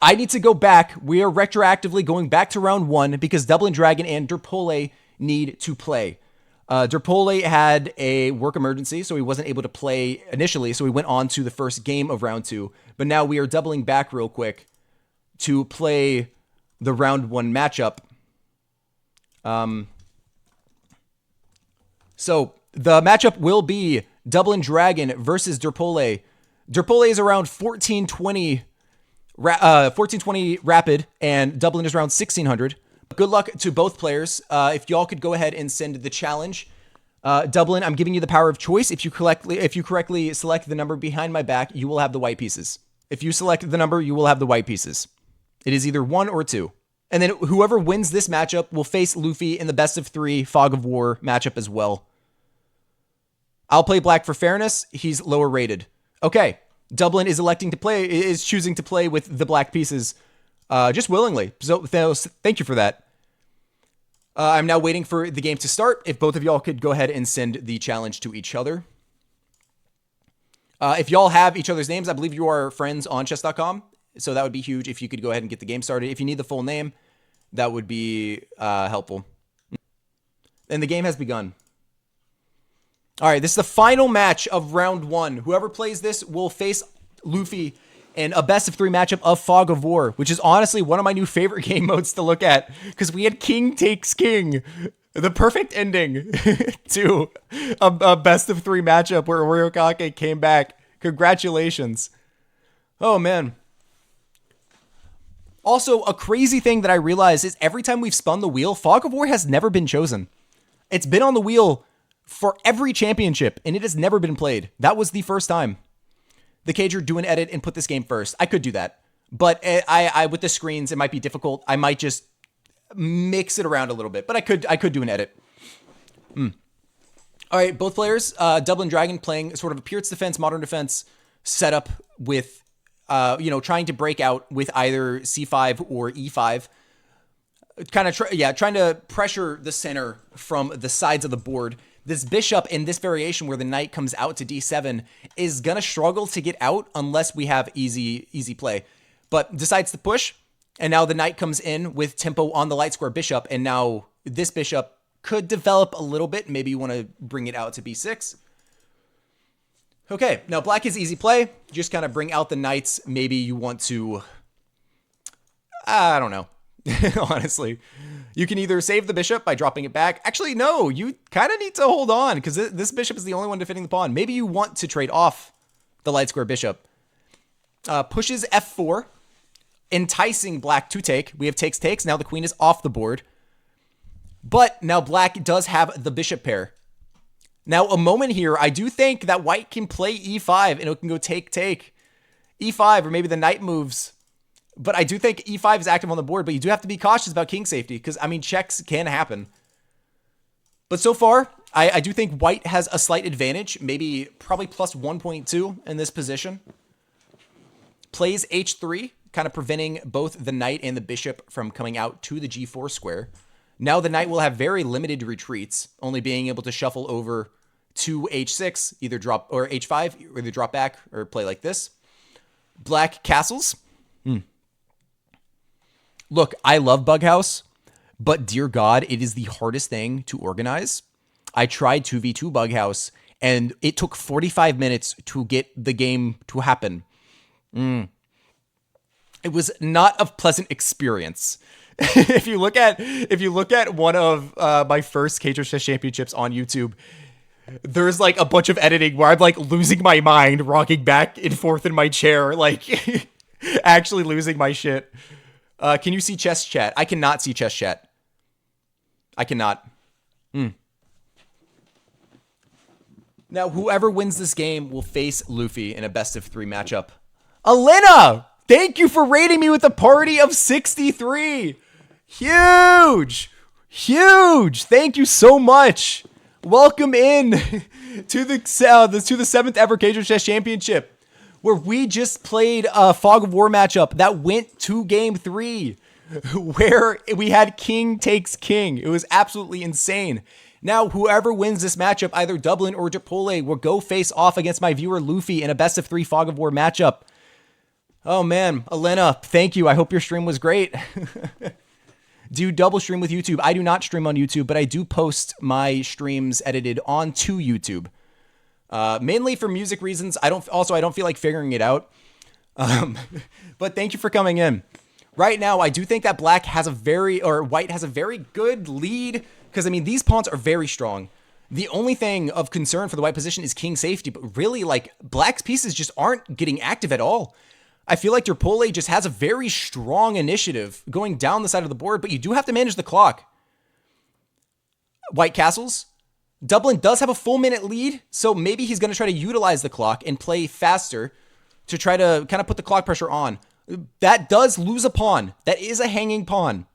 I need to go back. We are retroactively going back to round 1 because Dublin Dragon and Derpole need to play. Derpole had a work emergency, so he wasn't able to play initially, so we went on to the first game of round 2. But now we are doubling back real quick to play the round 1 matchup. So the matchup will be Dublin Dragon versus Derpole. Derpole is around 1420 rapid, and Dublin is around 1600. Good luck to both players. If y'all could go ahead and send the challenge. Dublin, I'm giving you the power of choice. If you correctly select the number behind my back, you will have the white pieces. If you select the number, you will have the white pieces. It is either 1 or 2. And then whoever wins this matchup will face Luffy in the best of 3 Fog of War matchup as well. I'll play black for fairness. He's lower rated. Okay. Dublin is choosing to play with the black pieces just willingly. So thank you for that. I'm now waiting for the game to start. If both of y'all could go ahead and send the challenge to each other. If y'all have each other's names, I believe you are friends on chess.com. So that would be huge if you could go ahead and get the game started. If you need the full name, that would be helpful. And the game has begun. All right, this is the final match of round 1. Whoever plays this will face Luffy in a best of 3 matchup of Fog of War, which is honestly one of my new favorite game modes to look at because we had King Takes King, the perfect ending to a best of 3 matchup where Ryokake came back. Congratulations. Oh, man. Also, a crazy thing that I realized is every time we've spun the wheel, Fog of War has never been chosen. It's been on the wheel for every championship, and it has never been played. That was the first time. TheCager, do an edit and put this game first. I could do that. But I with the screens, it might be difficult. I might just mix it around a little bit. But I could do an edit. All right, both players. Dublin Dragon playing sort of a Pirates defense, modern defense setup with, trying to break out with either C5 or E5. Kind of, trying to pressure the center from the sides of the board. This bishop in this variation where the knight comes out to d7 is going to struggle to get out unless we have easy play. But decides to push, and now the knight comes in with tempo on the light square bishop, and now this bishop could develop a little bit. Maybe you want to bring it out to b6. Okay, now black is easy play. Just kind of bring out the knights. Maybe you want to... I don't know. Honestly. You can either save the bishop by dropping it back. Actually, no, you kind of need to hold on because this bishop is the only one defending the pawn. Maybe you want to trade off the light square bishop. Pushes f4, enticing black to take. We have takes. Now the queen is off the board. But now black does have the bishop pair. Now, a moment here, I do think that white can play e5 and it can go take. e5, or maybe the knight moves. But I do think e5 is active on the board, but you do have to be cautious about king safety because, I mean, checks can happen. But so far, I do think white has a slight advantage, maybe probably plus 1.2 in this position. Plays h3, kind of preventing both the knight and the bishop from coming out to the g4 square. Now the knight will have very limited retreats, only being able to shuffle over to h6, either drop, or h5, either drop back or play like this. Black castles. Look, I love Bughouse, but dear God, it is the hardest thing to organize. I tried 2v2 Bughouse, and it took 45 minutes to get the game to happen. It was not a pleasant experience. If you look at one of my first Cager Chess Championships on YouTube, there's like a bunch of editing where I'm like losing my mind, rocking back and forth in my chair, like actually losing my shit. Can you see chess chat? I cannot see chess chat. I cannot. Now, whoever wins this game will face Luffy in a best of 3 matchup. Elena! Thank you for rating me with a party of 63. Huge! Huge! Thank you so much. Welcome in to the 7th ever Cager Chess Championship, where we just played a Fog of War matchup that went to game 3, where we had king takes king. It was absolutely insane. Now, whoever wins this matchup, either Dublin or Dipole, will go face off against my viewer Luffy in a best of 3 Fog of War matchup. Oh man, Elena, thank you. I hope your stream was great. Do you double stream with YouTube? I do not stream on YouTube, but I do post my streams edited onto YouTube. Mainly for music reasons. I don't feel like figuring it out. But thank you for coming in. Right now, I do think that white has a very good lead, because I mean, these pawns are very strong. The only thing of concern for the white position is king safety, but really, like, black's pieces just aren't getting active at all. I feel like Terpole just has a very strong initiative going down the side of the board, but you do have to manage the clock. White castles. Dublin does have a full minute lead, so maybe he's going to try to utilize the clock and play faster to try to kind of put the clock pressure on. That does lose a pawn. That is a hanging pawn.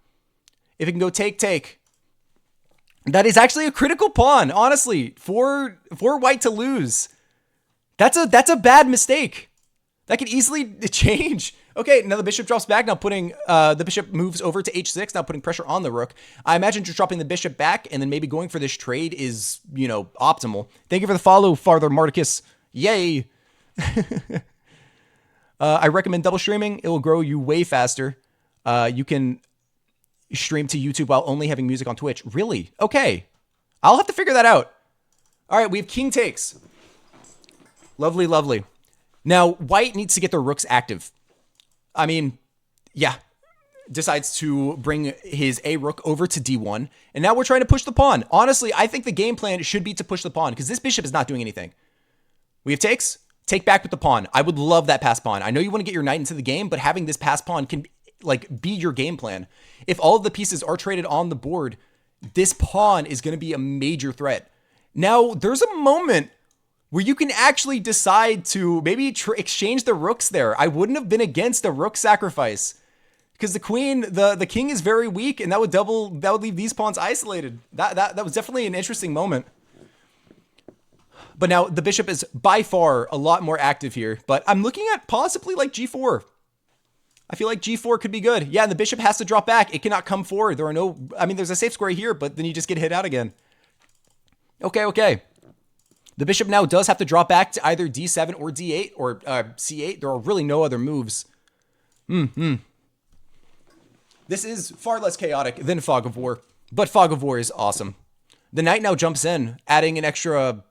If it can go take. That is actually a critical pawn, honestly, for white to lose. That's a bad mistake. That could easily change. Okay, now the bishop drops back. Now putting the bishop moves over to h6. Now putting pressure on the rook. I imagine just dropping the bishop back and then maybe going for this trade is, optimal. Thank you for the follow, Father Marticus. Yay. I recommend double streaming. It will grow you way faster. You can stream to YouTube while only having music on Twitch. Really? Okay. I'll have to figure that out. All right, we have king takes. Lovely, lovely. Now, white needs to get their rooks active. I mean, yeah. Decides to bring his A rook over to D1. And now we're trying to push the pawn. Honestly, I think the game plan should be to push the pawn, because this bishop is not doing anything. We have takes. Take back with the pawn. I would love that pass pawn. I know you want to get your knight into the game, but having this pass pawn can be your game plan. If all of the pieces are traded on the board, this pawn is going to be a major threat. Now, there's a moment where you can actually decide to maybe exchange the rooks there. I wouldn't have been against a rook sacrifice, because the king is very weak, and that would leave these pawns isolated. That was definitely an interesting moment. But now the bishop is by far a lot more active here. But I'm looking at possibly like g4. I feel like g4 could be good. Yeah, and the bishop has to drop back. It cannot come forward. There's a safe square here, but then you just get hit out again. Okay. The bishop now does have to drop back to either d7 or d8 or c8. There are really no other moves. This is far less chaotic than Fog of War, but Fog of War is awesome. The knight now jumps in, adding an extra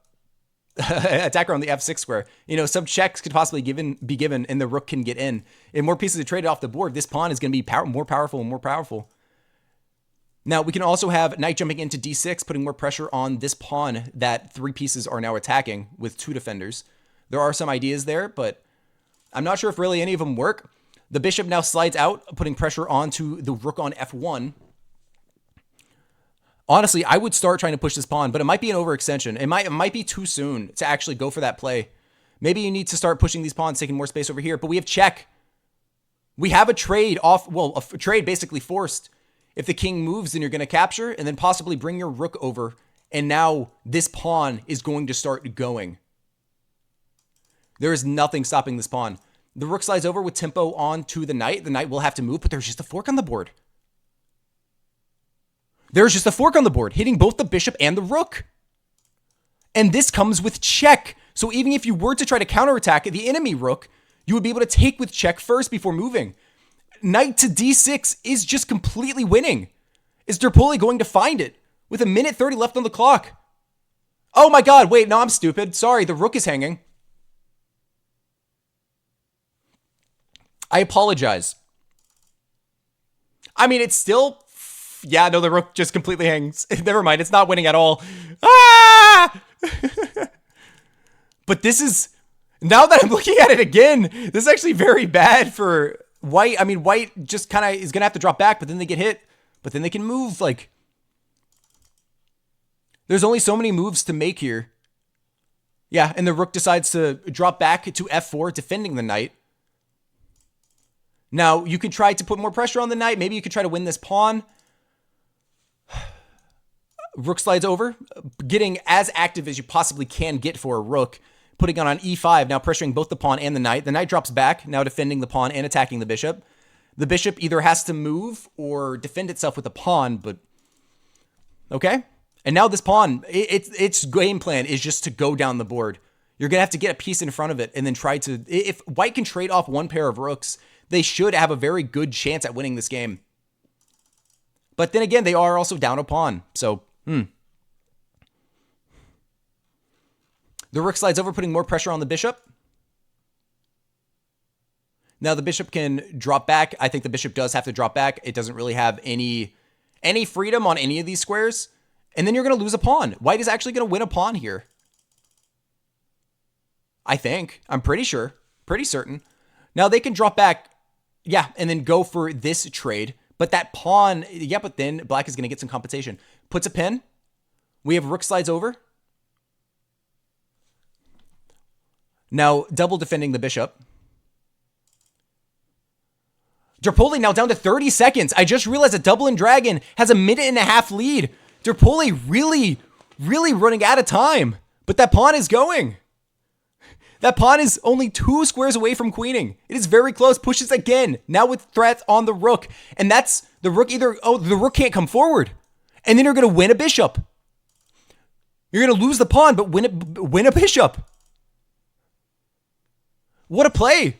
attacker on the f6 square. Some checks could possibly be given, and the rook can get in. And more pieces are traded off the board. This pawn is going to be more powerful and more powerful. Now, we can also have knight jumping into d6, putting more pressure on this pawn that three pieces are now attacking with two defenders. There are some ideas there, but I'm not sure if really any of them work. The bishop now slides out, putting pressure onto the rook on f1. Honestly, I would start trying to push this pawn, but it might be an overextension. It might be too soon to actually go for that play. Maybe you need to start pushing these pawns, taking more space over here. But we have check. We have a trade a trade basically forced. If the king moves, then you're going to capture and then possibly bring your rook over. And now this pawn is going to start going. There is nothing stopping this pawn. The rook slides over with tempo on to the knight. The knight will have to move, but there's just a fork on the board. There's just a fork on the board, hitting both the bishop and the rook. And this comes with check. So even if you were to try to counterattack the enemy rook, you would be able to take with check first before moving. Knight to d6 is just completely winning. Is Terpole going to find it with 1:30 left on the clock? Oh my god, wait, no, I'm stupid. Sorry, the rook is hanging. I apologize. I mean, it's still... Yeah, no, the rook just completely hangs. Never mind, it's not winning at all. Ah! But this is... Now that I'm looking at it again, this is actually very bad for white. I mean, white just kind of is going to have to drop back, but then they get hit. But then they can move, like... There's only so many moves to make here. Yeah, and the rook decides to drop back to f4, defending the knight. Now, you could try to put more pressure on the knight. Maybe you could try to win this pawn. Rook slides over, getting as active as you possibly can get for a rook. Putting on e5, now pressuring both the pawn and the knight. The knight drops back, now defending the pawn and attacking the bishop. The bishop either has to move or defend itself with the pawn, but... Okay. And now this pawn, its game plan is just to go down the board. You're going to have to get a piece in front of it and then try to... If white can trade off one pair of rooks, they should have a very good chance at winning this game. But then again, they are also down a pawn. So, The rook slides over, putting more pressure on the bishop. Now the bishop can drop back. I think the bishop does have to drop back. It doesn't really have any freedom on any of these squares. And then you're going to lose a pawn. White is actually going to win a pawn here. I think. I'm pretty sure. Pretty certain. Now they can drop back. Yeah, and then go for this trade. But that pawn, yeah, but then black is going to get some compensation. Puts a pin. We have rook slides over. Now double defending the bishop. Derpoli now down to 30 seconds. I just realized that Double and Dragon has a minute-and-a-half lead. Derpoli really, really running out of time. But that pawn is going. That pawn is only 2 squares away from queening. It is very close. Pushes again. Now with threats on the rook. And that's the rook either... Oh, the rook can't come forward. And then you're going to win a bishop. You're going to lose the pawn, but win a bishop. What a play.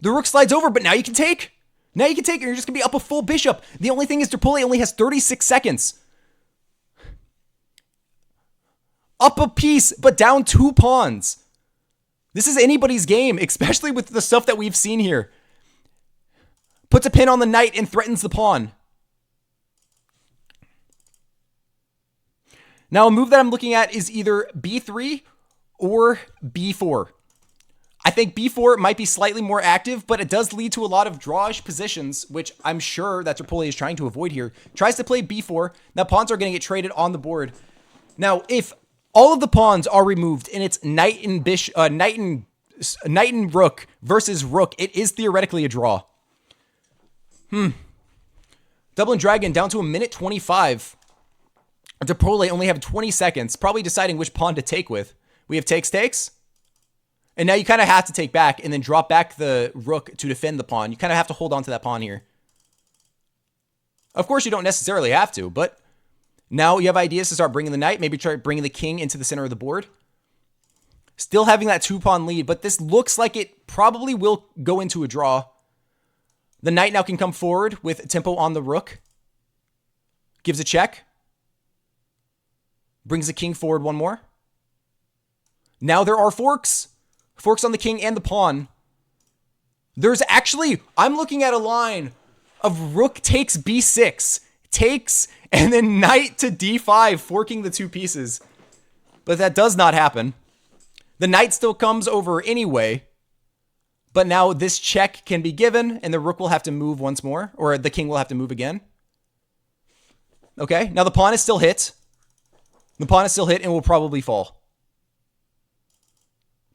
The rook slides over, but now you can take. Now you can take, and you're just going to be up a full bishop. The only thing is Derpoli only has 36 seconds. Up a piece, but down 2 pawns. This is anybody's game, especially with the stuff that we've seen here. Puts a pin on the knight and threatens the pawn. Now, a move that I'm looking at is either b3 or b4. I think b4 might be slightly more active, but it does lead to a lot of drawish positions, which I'm sure that Derpoli is trying to avoid here. Tries to play b4. Now, pawns are going to get traded on the board. Now, if all of the pawns are removed and it's knight and rook versus rook, it is theoretically a draw. Double and Dragon down to a minute 25. Derpoli only have 20 seconds, probably deciding which pawn to take with. We have takes. And now you kind of have to take back and then drop back the rook to defend the pawn. You kind of have to hold on to that pawn here. Of course, you don't necessarily have to, but now you have ideas to start bringing the knight. Maybe try bringing the king into the center of the board. Still having that 2-pawn lead, but this looks like it probably will go into a draw. The knight now can come forward with tempo on the rook. Gives a check. Brings the king forward one more. Now there are forks. Forks on the king and the pawn. There's actually, I'm looking at a line of rook takes b6, takes, and then knight to d5, forking the 2 pieces. But that does not happen. The knight still comes over anyway. But now this check can be given, and the rook will have to move once more, or the king will have to move again. Okay, now the pawn is still hit. The pawn is still hit and will probably fall.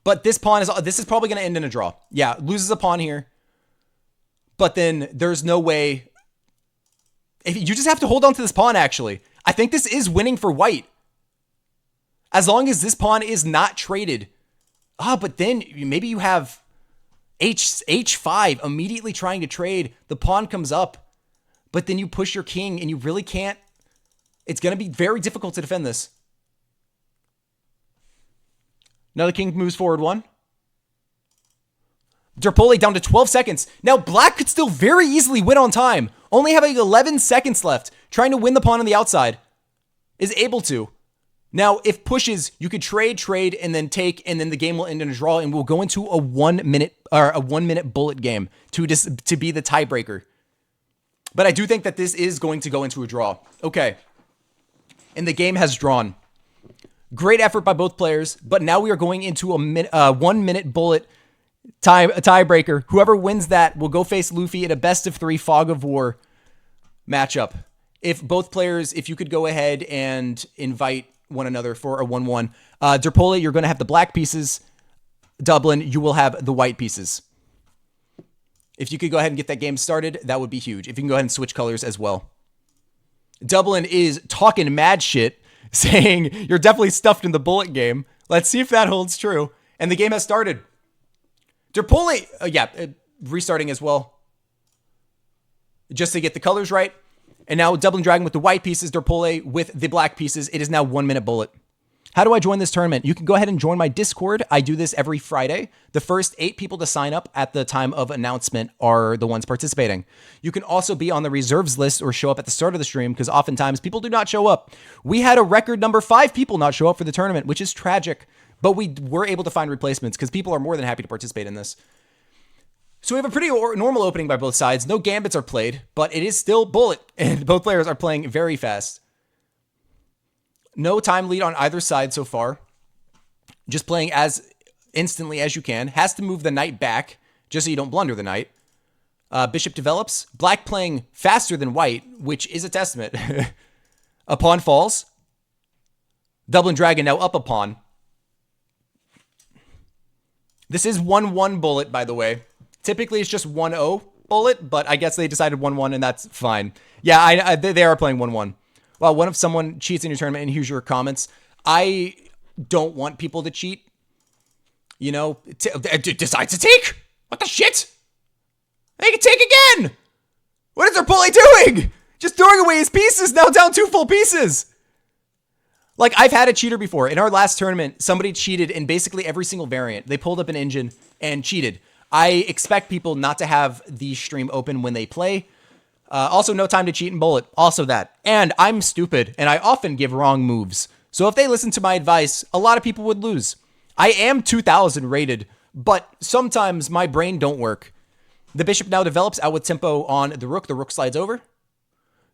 But this is probably going to end in a draw. Yeah, loses a pawn here. But then there's no way. You just have to hold on to this pawn, actually. I think this is winning for white. As long as this pawn is not traded. But then maybe you have h5 immediately trying to trade. The pawn comes up. But then you push your king and you really can't. It's going to be very difficult to defend this. Now the king moves forward 1. Derpoli down to 12 seconds. Now black could still very easily win on time. Only having 11 seconds left. Trying to win the pawn on the outside. Is able to. Now if pushes, you could trade, and then take, and then the game will end in a draw, and we'll go into a 1 minute bullet game to be the tiebreaker. But I do think that this is going to go into a draw. Okay. And the game has drawn. Great effort by both players, but now we are going into a 1 minute bullet tiebreaker. Whoever wins that will go face Luffy in a best of 3 Fog of War matchup. If both players, if you could go ahead and invite one another for a 1-1. Derpoli, you're going to have the black pieces. Dublin, you will have the white pieces. If you could go ahead and get that game started, that would be huge. If you can go ahead and switch colors as well. Dublin is talking mad shit, saying you're definitely stuffed in the bullet game. Let's see if that holds true. And the game has started. Derpoli, restarting as well. Just to get the colors right. And now Dublin Dragon with the white pieces, Derpoli with the black pieces. It is now 1 minute bullet. How do I join this tournament? You can go ahead and join my Discord. I do this every Friday. The first 8 people to sign up at the time of announcement are the ones participating. You can also be on the reserves list or show up at the start of the stream because oftentimes people do not show up. We had a record number 5 people not show up for the tournament, which is tragic, but we were able to find replacements because people are more than happy to participate in this. So we have a pretty normal opening by both sides. No gambits are played, but it is still bullet, and both players are playing very fast. No time lead on either side so far. Just playing as instantly as you can. Has to move the knight back, just so you don't blunder the knight. Bishop develops. Black playing faster than white, which is a testament. A pawn falls. Dublin Dragon now up a pawn. This is 1-1 bullet, by the way. Typically, it's just 1-0 bullet, but I guess they decided 1-1, and that's fine. Yeah, they are playing 1-1. Well, what if someone cheats in your tournament, and here's your comments? I don't want people to cheat. You know, decide to take. What the shit? They can take again. What is their bully doing? Just throwing away his pieces, now down 2 full pieces. Like, I've had a cheater before. In our last tournament, somebody cheated in basically every single variant. They pulled up an engine and cheated. I expect people not to have the stream open when they play. Also, no time to cheat and bullet. Also that. And I'm stupid, and I often give wrong moves. So if they listen to my advice, a lot of people would lose. I am 2,000 rated, but sometimes my brain don't work. The bishop now develops out with tempo on the rook. The rook slides over.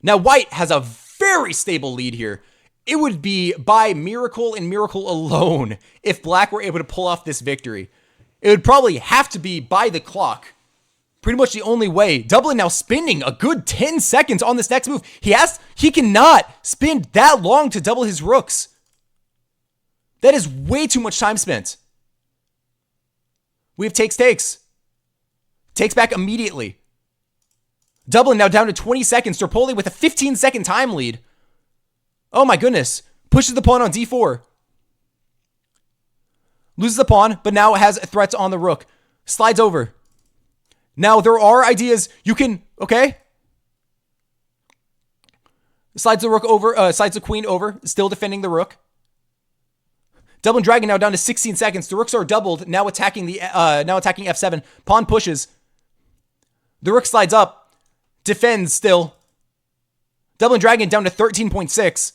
Now white has a very stable lead here. It would be by miracle and miracle alone if black were able to pull off this victory. It would probably have to be by the clock. Pretty much the only way. Dublin now spending a good 10 seconds on this next move. He cannot spend that long to double his rooks. That is way too much time spent. We have takes. Takes back immediately. Dublin now down to 20 seconds. Terpoli with a 15-second time lead. Oh my goodness. Pushes the pawn on d4. Loses the pawn, but now has threats on the rook. Slides over. Now, there are ideas. You can, okay. Slides the rook over, slides the queen over, still defending the rook. Dublin Dragon now down to 16 seconds. The rooks are doubled, now attacking f7. Pawn pushes. The rook slides up, defends still. Dublin Dragon down to 13.6.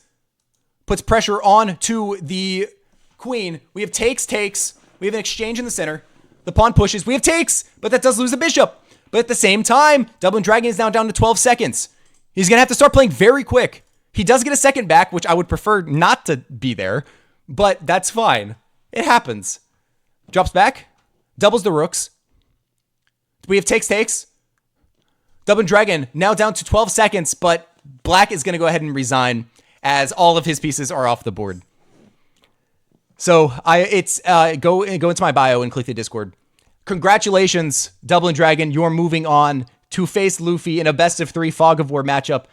Puts pressure on to the queen. We have takes. We have an exchange in the center. The pawn pushes. We have takes, but that does lose the bishop. But at the same time, Dublin Dragon is now down to 12 seconds. He's going to have to start playing very quick. He does get a second back, which I would prefer not to be there, but that's fine. It happens. Drops back. Doubles the rooks. We have takes. Dublin Dragon now down to 12 seconds, but black is going to go ahead and resign as all of his pieces are off the board. So go into my bio and click the Discord. Congratulations, Dublin Dragon. You're moving on to face Luffy in a best of 3 Fog of War matchup.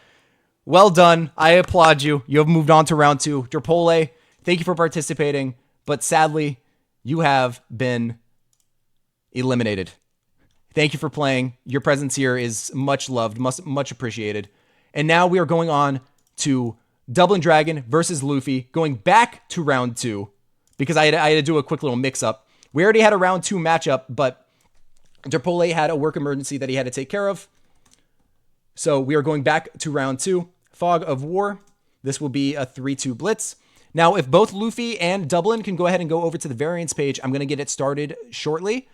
Well done. I applaud you. You have moved on to round 2. Terpole, thank you for participating, but sadly, you have been eliminated. Thank you for playing. Your presence here is much loved, much appreciated. And now we are going on to Dublin Dragon versus Luffy, going back to round 2. Because I had to do a quick little mix-up. We already had a round 2 matchup, but Terpole had a work emergency that he had to take care of. So we are going back to round 2. Fog of War. This will be a 3-2 blitz. Now, if both Luffy and Dublin can go ahead and go over to the variants page, I'm going to get it started shortly.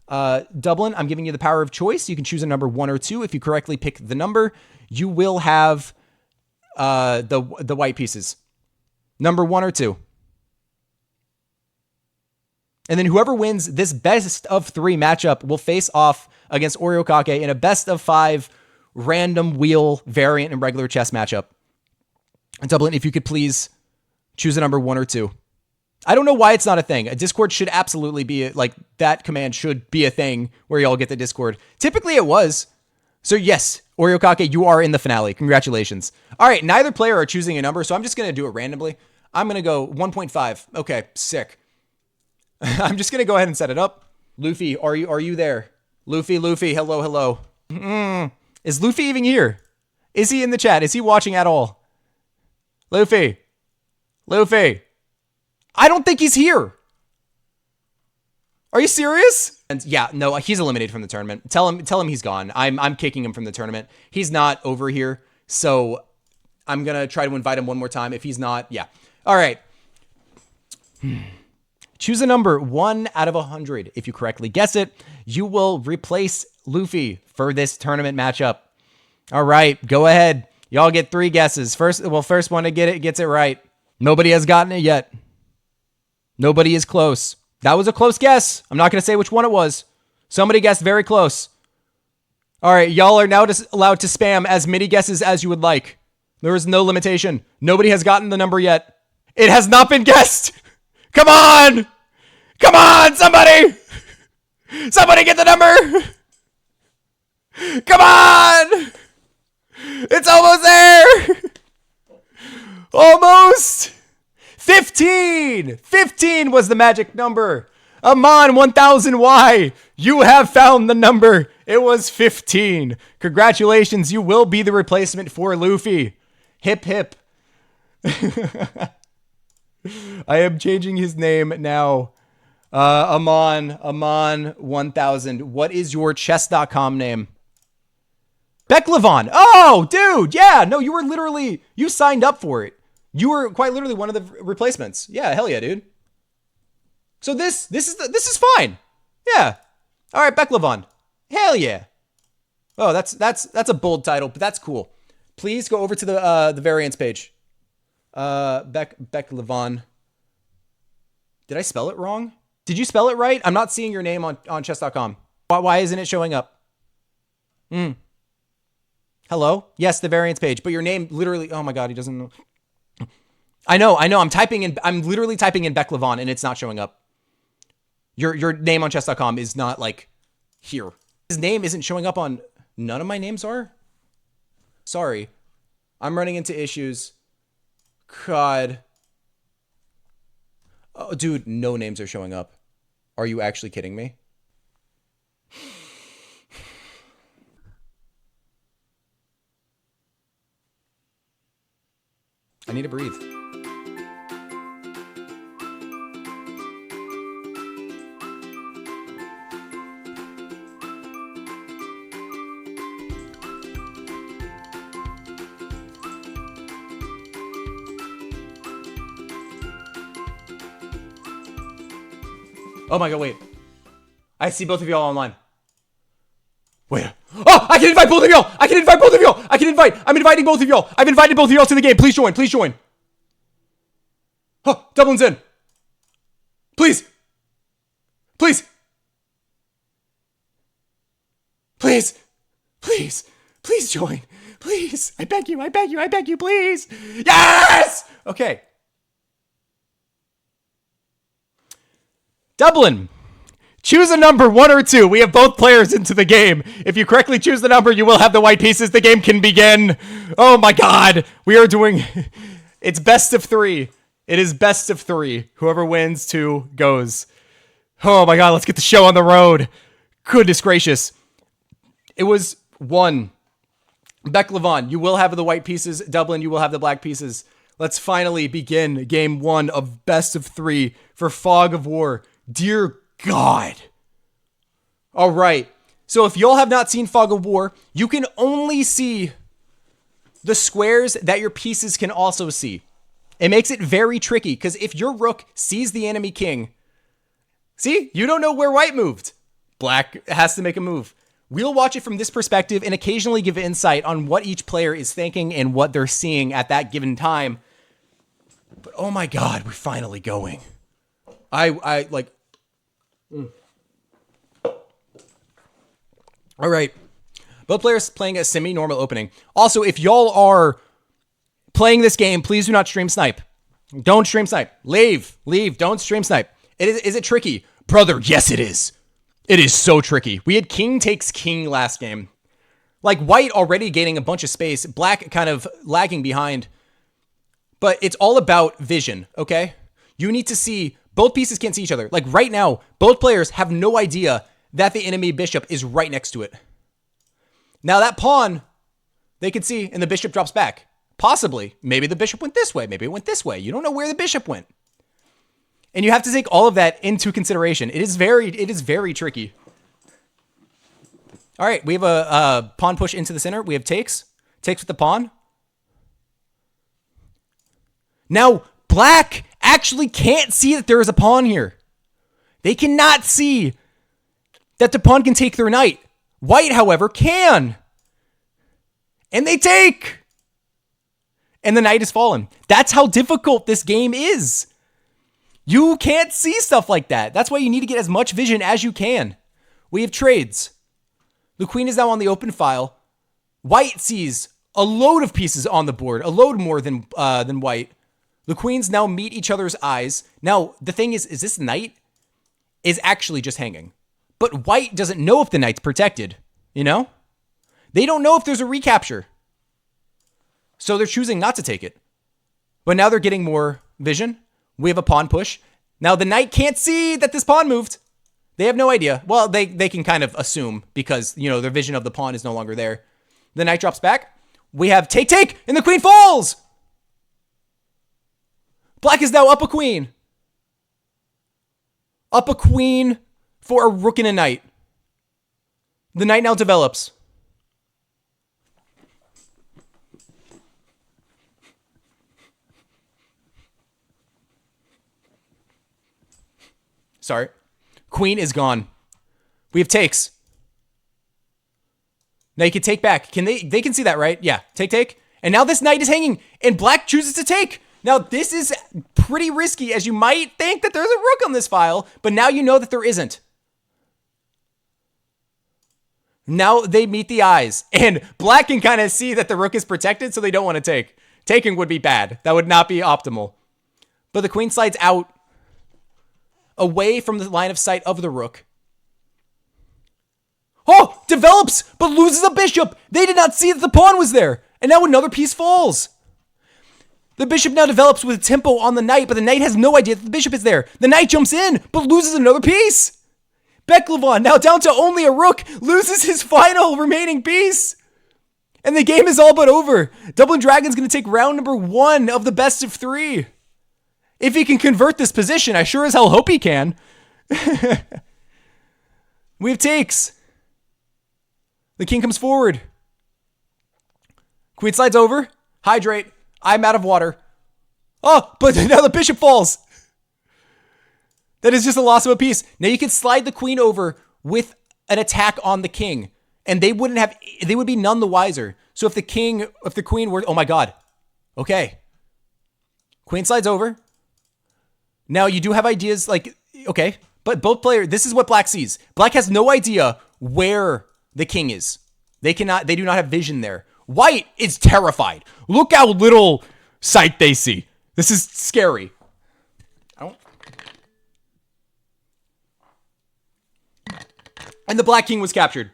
Dublin, I'm giving you the power of choice. You can choose a number 1 or 2. If you correctly pick the number, you will have the white pieces. Number 1 or 2. And then whoever wins this best of 3 matchup will face off against Oriokake in a best of 5 random wheel variant and regular chess matchup. And Dublin, if you could please choose a number 1 or 2. I don't know why it's not a thing. A Discord should absolutely be that command should be a thing where y'all get the Discord. Typically it was. So yes, Oriokake, you are in the finale. Congratulations. All right, neither player are choosing a number, so I'm just going to do it randomly. I'm going to go 1.5. Okay, sick. I'm just going to go ahead and set it up. Luffy, are you there? Luffy, hello. Is Luffy even here? Is he in the chat? Is he watching at all? Luffy. I don't think he's here. Are you serious? And yeah, no, he's eliminated from the tournament. Tell him he's gone. I'm kicking him from the tournament. He's not over here. So I'm going to try to invite him one more time. If he's not, yeah. All right. Choose a number 1 out of 100. If you correctly guess it, you will replace Luffy for this tournament matchup. All right, go ahead. Y'all get 3 guesses. First one to get it gets it right. Nobody has gotten it yet. Nobody is close. That was a close guess. I'm not going to say which one it was. Somebody guessed very close. All right, y'all are now just allowed to spam as many guesses as you would like. There is no limitation. Nobody has gotten the number yet. It has not been guessed. Come on. Come on, somebody. Somebody get the number. Come on. It's almost there. Almost. 15! 15 was the magic number. Amon 1000Y, you have found the number. It was 15. Congratulations, you will be the replacement for Luffy. Hip hip. I am changing his name now. Amon 1000. What is your chess.com name? Becklevon. Oh, dude. Yeah, no, you signed up for it. You were quite literally one of the replacements. Yeah, hell yeah, dude. So this is fine. Yeah. All right, Becklevon. Hell yeah. Oh, that's a bold title, but that's cool. Please go over to the variants page. Becklevon. Did I spell it wrong? Did you spell it right? I'm not seeing your name on chess.com. Why isn't it showing up? Hello? Yes, the variants page, but your name literally, oh my God, he doesn't know. I know. I'm literally typing in Becklevon and it's not showing up. Your name on chess.com is not like here. His name isn't showing up on, none of my names are? Sorry. I'm running into issues. God. Oh, dude, no names are showing up. Are you actually kidding me? I need to breathe. Oh my God, wait. I see both of y'all online. Wait. Oh, I can invite both of y'all. I'm inviting both of y'all. I've invited both of y'all to the game. Please join. Oh, Dublin's in. Please join. Please. I beg you, please. Yes! Okay. Dublin, choose a number 1 or 2. We have both players into the game. If you correctly choose the number, you will have the white pieces. The game can begin. Oh my God. We are doing, it's best of 3. It is best of 3. Whoever wins 2 goes. Oh my God. Let's get the show on the road. Goodness gracious. It was 1. Becklevon, you will have the white pieces. Dublin, you will have the black pieces. Let's finally begin game 1 of best of 3 for Fog of War. Dear God. All right. So if y'all have not seen Fog of War, you can only see the squares that your pieces can also see. It makes it very tricky because if your rook sees the enemy king, see, you don't know where white moved. Black has to make a move. We'll watch it from this perspective and occasionally give insight on what each player is thinking and what they're seeing at that given time. But oh my God, we're finally going. I like. All right. Both players playing a semi-normal opening. Also, if y'all are playing this game, please do not stream snipe. Don't stream snipe. Leave. Don't stream snipe. Is it tricky? Brother, yes it is. It is so tricky. We had king takes king last game. Like white already gaining a bunch of space. Black kind of lagging behind. But it's all about vision, okay? You need to see... Both pieces can't see each other. Like right now, both players have no idea that the enemy bishop is right next to it. Now that pawn, they can see, and the bishop drops back. Possibly. Maybe the bishop went this way. Maybe it went this way. You don't know where the bishop went. And you have to take all of that into consideration. It is very tricky. All right, we have a pawn push into the center. We have takes. Takes with the pawn. Now, black actually can't see that there is a pawn here. They cannot see that the pawn can take their knight. White, however, can. And they take. And the knight is fallen. That's how difficult this game is. You can't see stuff like that. That's why you need to get as much vision as you can. We have trades. The queen is now on the open file. White sees a load of pieces on the board, a load more than white. The queens now meet each other's eyes. Now, the thing is this knight is actually just hanging. But white doesn't know if the knight's protected, you know? They don't know if there's a recapture. So they're choosing not to take it. But now they're getting more vision. We have a pawn push. Now the knight can't see that this pawn moved. They have no idea. Well, they can kind of assume because, you know, their vision of the pawn is no longer there. The knight drops back. We have take, and the queen falls. Black is now up a queen. Up a queen for a rook and a knight. The knight now develops. Sorry. Queen is gone. We have takes. Now you can take back. They can see that, right? Yeah. Take. And now this knight is hanging and black chooses to take. Now this is pretty risky as you might think that there's a rook on this file, but now you know that there isn't. Now they meet the eyes and black can kind of see that the rook is protected, so they don't want to take. Taking would be bad. That would not be optimal. But the queen slides out away from the line of sight of the rook. Oh, develops, but loses a bishop. They did not see that the pawn was there. And now another piece falls. The bishop now develops with a tempo on the knight, but the knight has no idea that the bishop is there. The knight jumps in, but loses another piece. Beklavon, now down to only a rook, loses his final remaining piece. And the game is all but over. Dublin Dragon's going to take round number 1 of the best of 3. If he can convert this position, I sure as hell hope he can. We have takes. The king comes forward. Queen slides over. Hydrate. I'm out of water. Oh, but now the bishop falls. That is just a loss of a piece. Now you can slide the queen over with an attack on the king, and they would be none the wiser. So if the queen were, oh my god. Okay. Queen slides over. Now you do have ideas like, okay, but both players, this is what black sees. Black has no idea where the king is. They do not have vision there. White is terrified. Look how little sight they see. This is scary. And the black king was captured.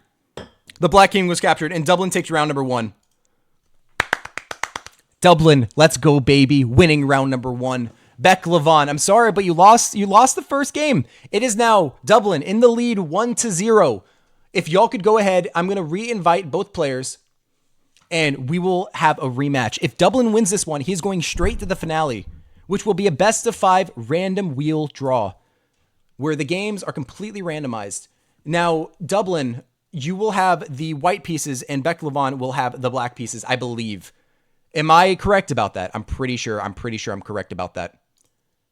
The black king was captured, and Dublin takes round number 1. Dublin, let's go, baby. Winning round number 1. Beklavon, I'm sorry, but you lost the first game. It is now Dublin in the lead 1-0. If y'all could go ahead, I'm going to re-invite both players, and we will have a rematch. If Dublin wins this one, he's going straight to the finale, which will be a best of 5 random wheel draw, where the games are completely randomized. Now, Dublin, you will have the white pieces, and Beklavon will have the black pieces, I believe. Am I correct about that? I'm pretty sure I'm correct about that.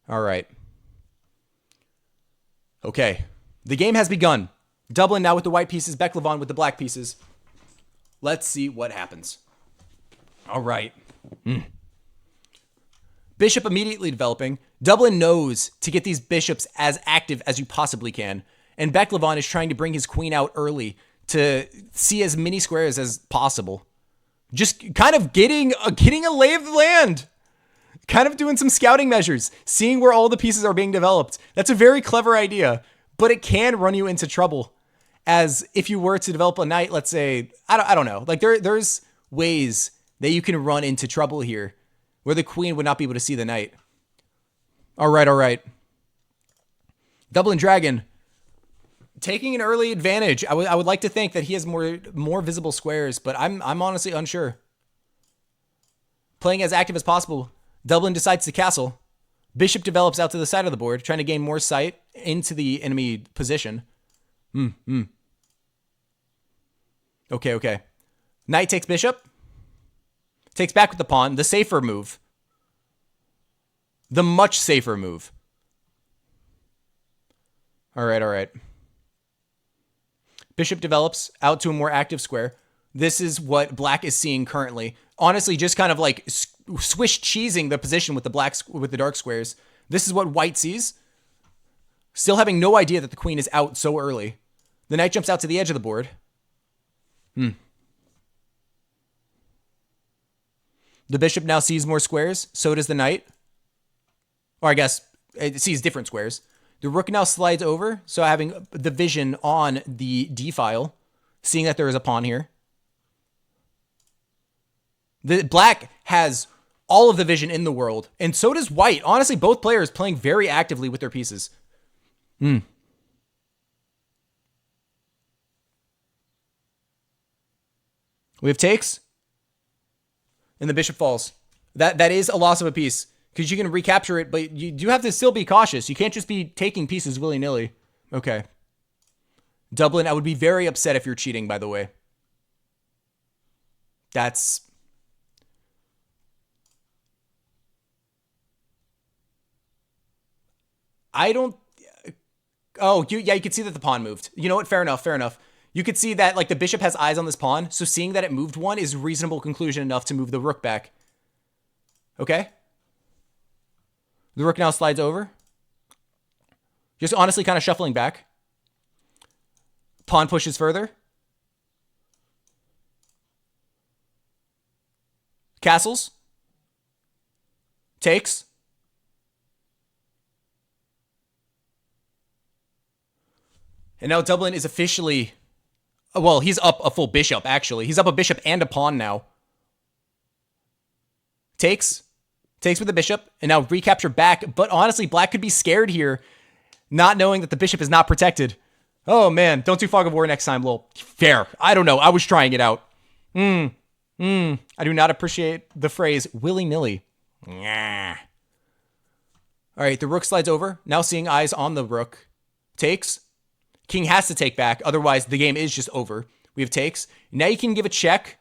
All right. Okay. The game has begun. Dublin now with the white pieces, Beklavon with the black pieces. Let's see what happens. All right. Bishop immediately developing. Dublin knows to get these bishops as active as you possibly can. And Beklavon is trying to bring his queen out early to see as many squares as possible. Just kind of getting a lay of the land. Kind of doing some scouting measures, seeing where all the pieces are being developed. That's a very clever idea, but it can run you into trouble. As if you were to develop a knight, let's say, I don't know. Like there's ways that you can run into trouble here where the queen would not be able to see the knight. All right. Dublin Dragon taking an early advantage. I would like to think that he has more visible squares, but I'm honestly unsure. Playing as active as possible. Dublin decides to castle. Bishop develops out to the side of the board, trying to gain more sight into the enemy position. Okay. Knight takes bishop. Takes back with the pawn. The safer move. The much safer move. All right. Bishop develops out to a more active square. This is what black is seeing currently. Honestly, just kind of like swish cheesing the position with the dark squares. This is what white sees. Still having no idea that the queen is out so early. The knight jumps out to the edge of the board. The bishop now sees more squares. So does the knight. Or I guess it sees different squares. The rook now slides over. So having the vision on the d file. Seeing that there is a pawn here. The black has all of the vision in the world. And so does white. Honestly, both players playing very actively with their pieces. We have takes. And the bishop falls. That is a loss of a piece. Because you can recapture it, but you do have to still be cautious. You can't just be taking pieces willy-nilly. Okay. Dublin, I would be very upset if you're cheating, by the way. That's... I don't... Oh, yeah, you could see that the pawn moved. You know what? Fair enough. You could see that like the bishop has eyes on this pawn, so seeing that it moved one is reasonable conclusion enough to move the rook back. Okay? The rook now slides over. Just honestly kind of shuffling back. Pawn pushes further. Castles. Takes. And now Dublin is officially... Well, he's up a full bishop, actually. He's up a bishop and a pawn now. Takes. Takes with the bishop. And now recapture back. But honestly, black could be scared here, not knowing that the bishop is not protected. Oh, man. Don't do Fog of War next time, lol. Fair. I don't know. I was trying it out. I do not appreciate the phrase willy-nilly. All right, the rook slides over. Now seeing eyes on the rook. Takes. King has to take back. Otherwise, the game is just over. We have takes. Now you can give a check.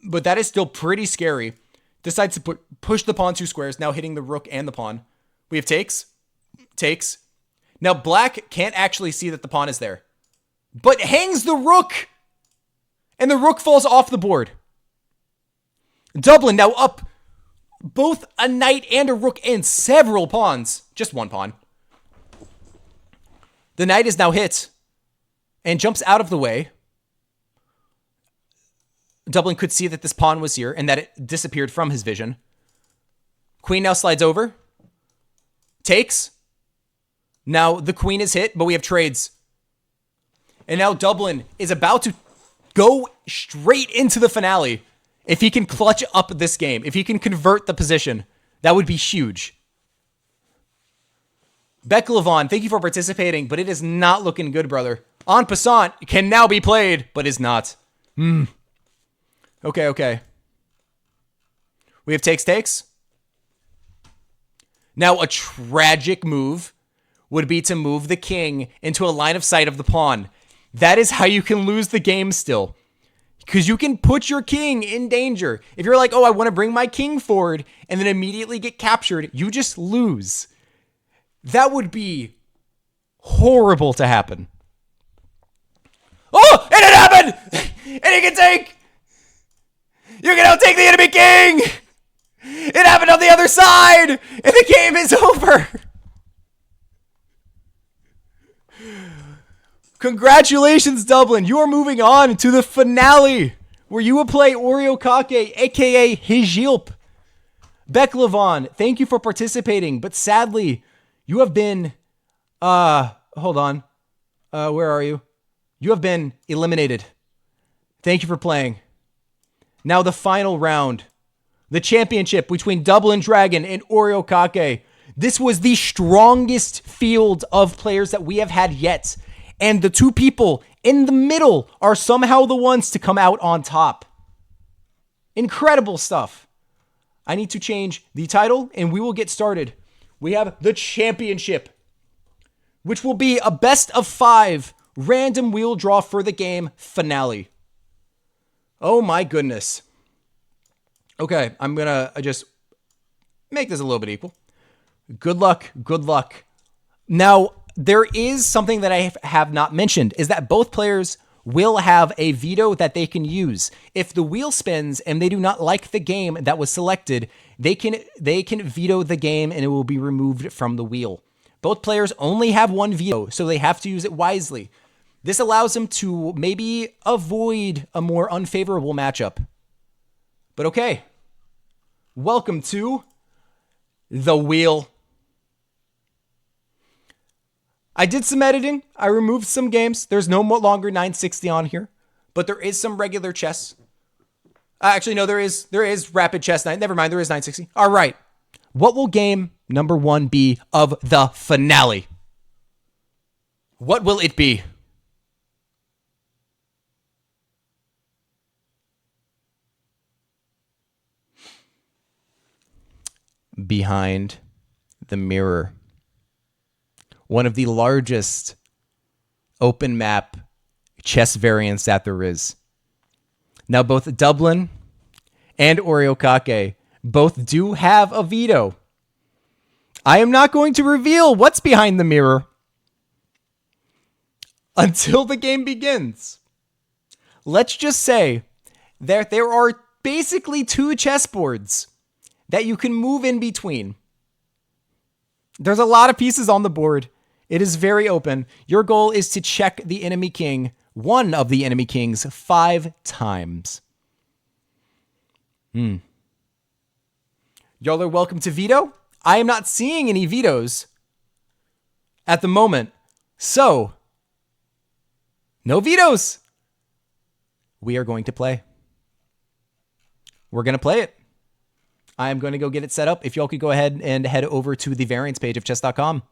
But that is still pretty scary. Decides to push the pawn 2 squares. Now hitting the rook and the pawn. We have takes. Takes. Now black can't actually see that the pawn is there. But hangs the rook. And the rook falls off the board. Dublin now up both a knight and a rook and several pawns. Just one pawn. The knight is now hit and jumps out of the way. Dublin could see that this pawn was here and that it disappeared from his vision. Queen now slides over. Takes. Now the queen is hit, but we have trades. And now Dublin is about to go straight into the finale. If he can clutch up this game, if he can convert the position, that would be huge. Beck Levon, thank you for participating, but it is not looking good, brother. En passant can now be played, but is not. Okay. We have takes. Now a tragic move would be to move the king into a line of sight of the pawn. That is how you can lose the game still. Because you can put your king in danger. If you're like, oh, I want to bring my king forward and then immediately get captured, you just lose. That would be horrible to happen. Oh, and it happened! And he can take... You can now take the enemy king! It happened on the other side! And the game is over! Congratulations, Dublin. You are moving on to the finale, where you will play Oreo Kake, a.k.a. Hijilp. Beck Levon, thank you for participating, but sadly... You have been, hold on. Where are you? You have been eliminated. Thank you for playing. Now the final round. The championship between Dublin Dragon and Oreo Kake. This was the strongest field of players that we have had yet. And the two people in the middle are somehow the ones to come out on top. Incredible stuff. I need to change the title and we will get started we have the championship, which will be a best of 5 random wheel draw for the game finale. Oh my goodness. Okay, I'm going to just make this a little bit equal. Good luck. Good luck. Now, there is something that I have not mentioned, is that both players will have a veto that they can use. If the wheel spins and they do not like the game that was selected, they can veto the game and it will be removed from the wheel. Both players only have one veto, so they have to use it wisely. This allows them to maybe avoid a more unfavorable matchup. But okay. Welcome to the wheel. I did some editing. I removed some games. There's no longer 960 on here, but there is some regular chess. Actually, no, there is rapid chess. Never mind, there is 960. All right. What will game number 1 be of the finale? What will it be? Behind the Mirror. One of the largest open map chess variants that there is. Now, both Dublin and Oriokake both do have a veto. I am not going to reveal what's behind the mirror until the game begins. Let's just say that there are basically 2 chessboards that you can move in between. There's a lot of pieces on the board. It is very open. Your goal is to check the enemy king, one of the enemy kings, 5 times. Y'all are welcome to veto. I am not seeing any vetoes at the moment. So, no vetoes. We are going to play. We're going to play it. I am going to go get it set up. If y'all could go ahead and head over to the variants page of chess.com.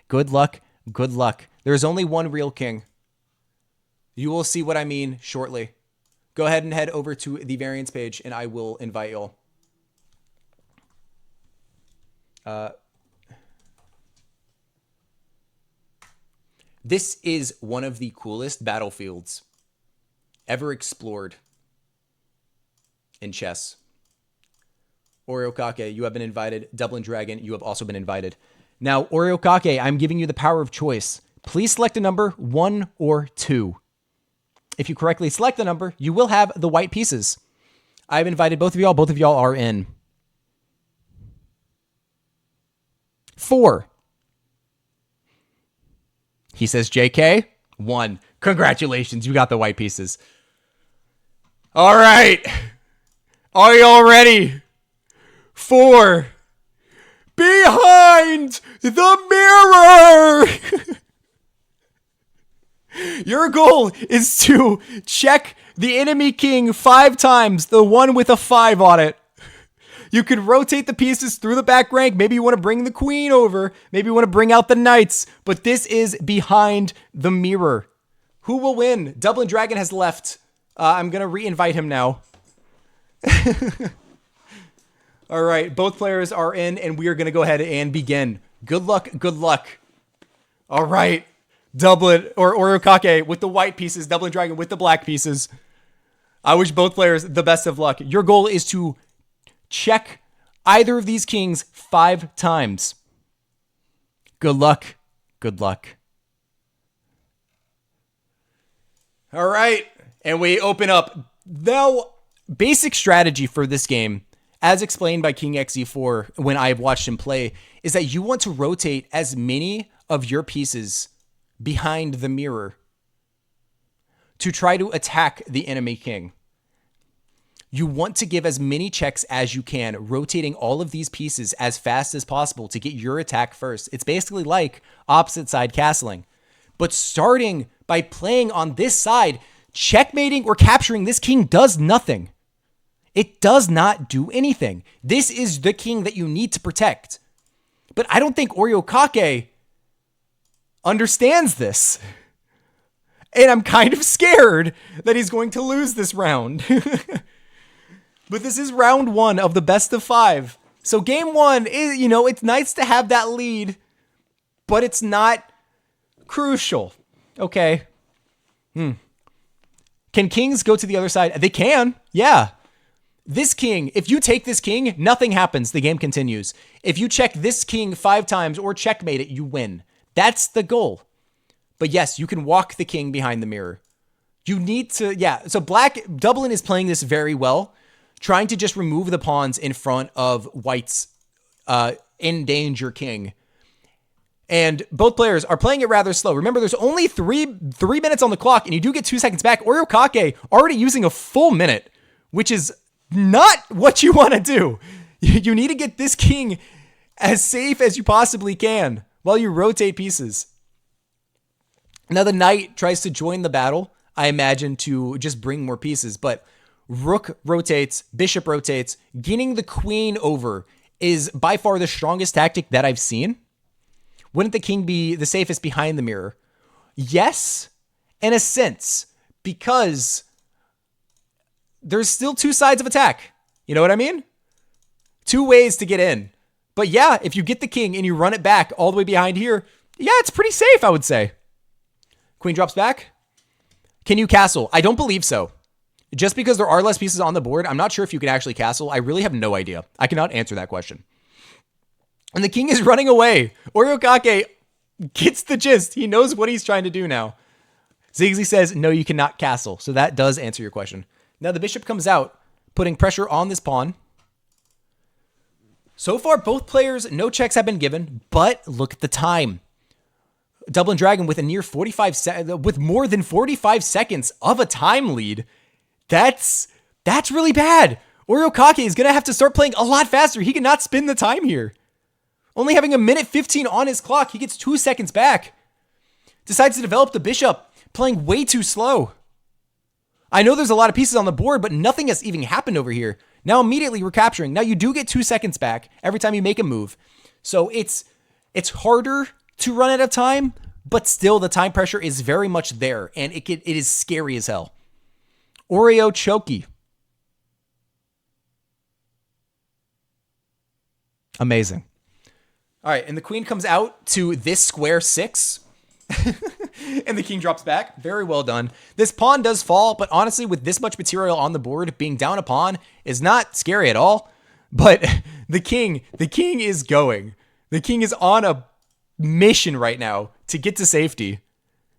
Good luck. Good luck. There's only one real king. You will see what I mean shortly. Go ahead and head over to the variants page and I will invite y'all. This is one of the coolest battlefields ever explored in chess. Oriokake, you have been invited. Dublin Dragon, you have also been invited. Now, Oriokake, I'm giving you the power of choice. Please select a number 1 or 2. If you correctly select the number, you will have the white pieces. I've invited both of y'all. Both of y'all are in. 4. He says JK. 1. Congratulations, you got the white pieces. All right. Are y'all ready? 4. Behind the mirror. Your goal is to check the enemy king 5 times, the one with a 5 on it. You could rotate the pieces through the back rank. Maybe you want to bring the queen over. Maybe you want to bring out the knights. But this is behind the mirror. Who will win? Dublin Dragon has left. I'm going to re-invite him now. All right, both players are in, and we are going to go ahead and begin. Good luck, good luck. All right, Dublin, or Oriokake with the white pieces, Dublin Dragon with the black pieces. I wish both players the best of luck. Your goal is to check either of these kings 5 times. Good luck, good luck. All right, and we open up. Now, basic strategy for this game, as explained by King XE4 when I've watched him play, is that you want to rotate as many of your pieces behind the mirror to try to attack the enemy king. You want to give as many checks as you can, rotating all of these pieces as fast as possible to get your attack first. It's basically like opposite side castling. But starting by playing on this side, checkmating or capturing this king does nothing. It does not do anything. This is the king that you need to protect. But I don't think Oriokake understands this. And I'm kind of scared that he's going to lose this round. But this is round 1 of the best of 5. So game one is, it's nice to have that lead, but it's not crucial. Okay. Can kings go to the other side? They can. Yeah. This king, if you take this king, nothing happens. The game continues. If you check this king 5 times or checkmate it, you win. That's the goal. But yes, you can walk the king behind the mirror. You need to, yeah. So Dublin is playing this very well, trying to just remove the pawns in front of white's in danger king. And both players are playing it rather slow. Remember, there's only three minutes on the clock, and you do get 2 seconds back. Oriokake already using a full minute, which is not what you want to do. You need to get this king as safe as you possibly can while you rotate pieces. Now the knight tries to join the battle, I imagine, to just bring more pieces, but rook rotates, bishop rotates. Getting the queen over is by far the strongest tactic that I've seen. Wouldn't the king be the safest behind the mirror? Yes, in a sense, because there's still 2 sides of attack. You know what I mean? 2 ways to get in. But yeah, if you get the king and you run it back all the way behind here, yeah, it's pretty safe, I would say. Queen drops back. Can you castle? I don't believe so. Just because there are less pieces on the board, I'm not sure if you can actually castle. I really have no idea. I cannot answer that question. And the king is running away. Oriokake gets the gist. He knows what he's trying to do now. Ziggsy says, no, you cannot castle. So that does answer your question. Now the bishop comes out, putting pressure on this pawn. So far, both players, no checks have been given, but look at the time. Dublin Dragon with a near 45 with more than 45 seconds of a time lead. That's really bad. Oriokake is going to have to start playing a lot faster. He cannot spin the time here. Only having a minute 15 on his clock, he gets 2 seconds back. Decides to develop the bishop, playing way too slow. I know there's a lot of pieces on the board, but nothing has even happened over here. Now immediately recapturing. Now you do get 2 seconds back every time you make a move. So it's harder to run out of time, but still the time pressure is very much there, and it is scary as hell. Oreo Choki. Amazing. All right, and the queen comes out to this square 6. And the king drops back. Very well done. This pawn does fall, but honestly, with this much material on the board, being down a pawn is not scary at all. But the king is going. The king is on a mission right now to get to safety.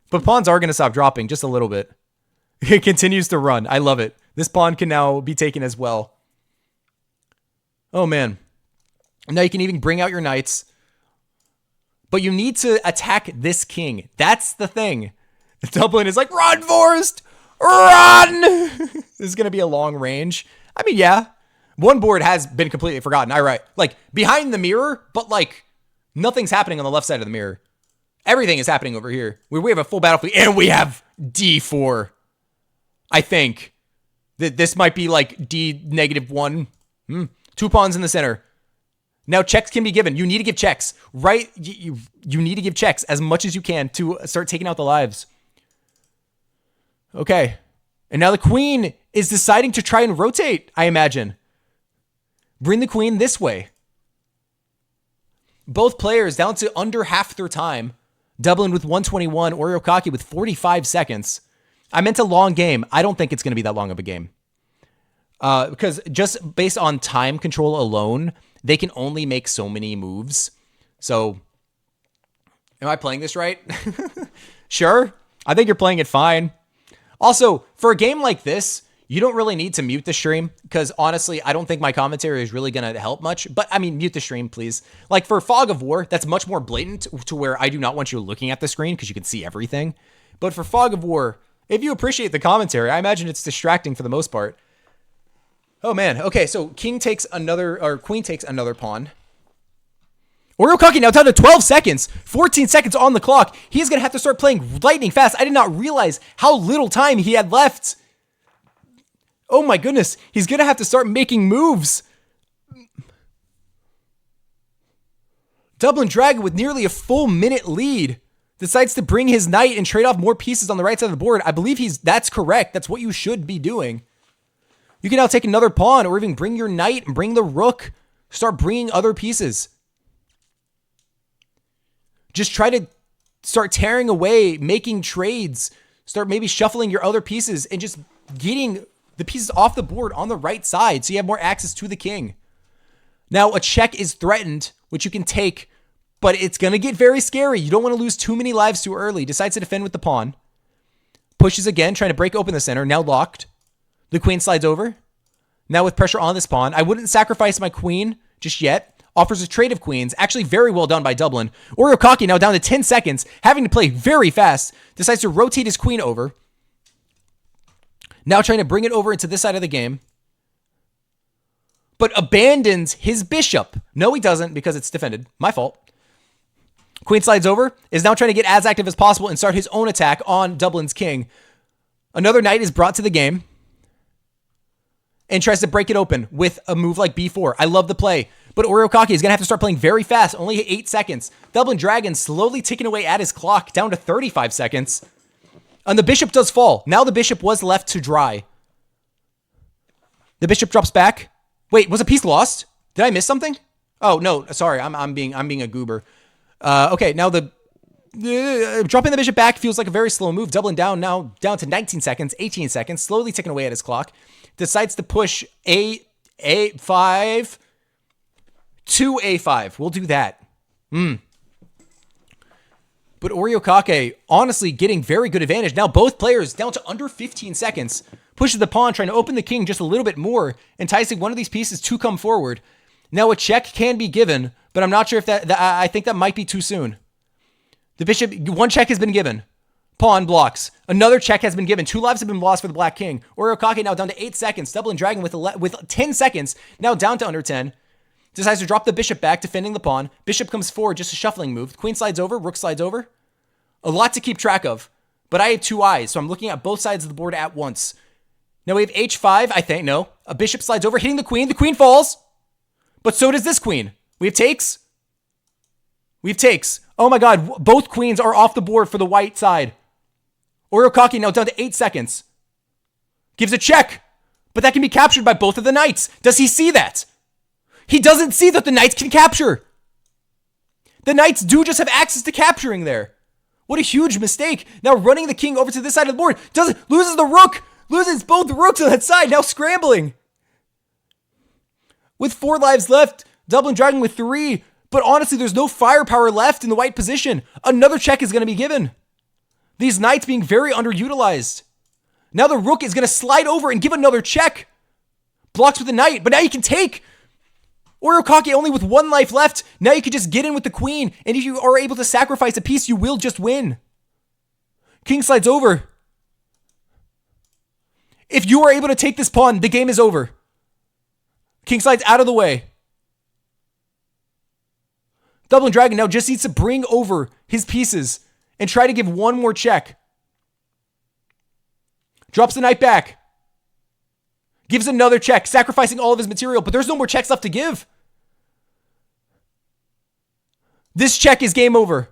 But pawns are going to stop dropping just a little bit. It continues to run. I love it. This pawn can now be taken as well. Oh, man. Now you can even bring out your knights. But you need to attack this king. That's the thing. Dublin is like, run, Forrest! Run! This is going to be a long range. I mean, yeah. One board has been completely forgotten. All right. Like, behind the mirror, but like, nothing's happening on the left side of the mirror. Everything is happening over here. We have a full battlefield, and we have D4. I think that this might be like D-1. 2 pawns in the center. Now checks can be given. You need to give checks, right? You need to give checks as much as you can to start taking out the lives. Okay. And now the queen is deciding to try and rotate, I imagine. Bring the queen this way. Both players down to under half their time. Dublin with 121, Oriokake with 45 seconds. I meant a long game. I don't think it's going to be that long of a game. Because just based on time control alone, they can only make so many moves. So, am I playing this right? Sure. I think you're playing it fine. Also, for a game like this, you don't really need to mute the stream because honestly, I don't think my commentary is really going to help much. But I mean, mute the stream, please. Like for Fog of War, that's much more blatant to where I do not want you looking at the screen because you can see everything. But for Fog of War, if you appreciate the commentary, I imagine it's distracting for the most part. Oh man. Okay, so queen takes another pawn. Oriokake now down to 12 seconds, 14 seconds on the clock. He's going to have to start playing lightning fast. I did not realize how little time he had left. Oh my goodness. He's going to have to start making moves. Dublin Dragon with nearly a full minute lead decides to bring his knight and trade off more pieces on the right side of the board. I believe that's correct. That's what you should be doing. You can now take another pawn or even bring your knight and bring the rook Start bringing other pieces. Just try to start tearing away, making trades. Start maybe shuffling your other pieces and just getting the pieces off the board on the right side so you have more access to the king. Now, a check is threatened, which you can take, but it's going to get very scary. You don't want to lose too many lives too early. Decides to defend with the pawn. Pushes again, trying to break open the center. Now locked. The queen slides over. Now with pressure on this pawn. I wouldn't sacrifice my queen just yet. Offers a trade of queens. Actually very well done by Dublin. Oriokaki now down to 10 seconds, having to play very fast. Decides to rotate his queen over. Now trying to bring it over into this side of the game. But abandons his bishop. No, he doesn't because it's defended. My fault. Queen slides over. Is now trying to get as active as possible and start his own attack on Dublin's king. Another knight is brought to the game. And tries to break it open with a move like b4. I love the play. But Oriokaki is going to have to start playing very fast. Only 8 seconds. Dublin Dragon slowly ticking away at his clock. Down to 35 seconds. And the bishop does fall. Now the bishop was left to dry. The bishop drops back. Wait, was a piece lost? Did I miss something? Oh, no. Sorry. I'm being a goober. Okay, now the dropping the bishop back feels like a very slow move. Dublin down now down to 19 seconds, 18 seconds. Slowly ticking away at his clock. Decides to push a5 to a5. We'll do that. But Oriokaki honestly getting very good advantage. Now both players down to under 15 seconds. Pushes the pawn, trying to open the king just a little bit more, enticing one of these pieces to come forward. Now a check can be given, but I'm not sure if that I think that might be too soon. The bishop, one check has been given. Pawn blocks. Another check has been given. 2 lives have been lost for the black king. Oriokaki now down to 8 seconds. Dublin Dragon with 10 seconds. Now down to under 10. Decides to drop the bishop back, defending the pawn. Bishop comes forward, just a shuffling move. Queen slides over. Rook slides over. A lot to keep track of. But I have 2 eyes, so I'm looking at both sides of the board at once. Now we have h5, I think. No. A bishop slides over, hitting the queen. The queen falls. But so does this queen. We have takes. We have takes. Oh my god. Both queens are off the board for the white side. Oriokaki now down to 8 seconds. Gives a check. But that can be captured by both of the knights. Does he see that? He doesn't see that the knights can capture. The knights do just have access to capturing there. What a huge mistake. Now running the king over to this side of the board. Loses the rook. Loses both rooks on that side. Now scrambling. With 4 lives left. Dublin Dragon with 3. But honestly, there's no firepower left in the white position. Another check is going to be given. These knights being very underutilized. Now the rook is going to slide over and give another check. Blocks with the knight, but now you can take. Oriokaki only with 1 life left. Now you can just get in with the queen, and if you are able to sacrifice a piece, you will just win. King slides over. If you are able to take this pawn, the game is over. King slides out of the way. Dublin Dragon now just needs to bring over his pieces and try to give one more check. Drops the knight back. Gives another check, sacrificing all of his material, but there's no more checks left to give. This check is game over.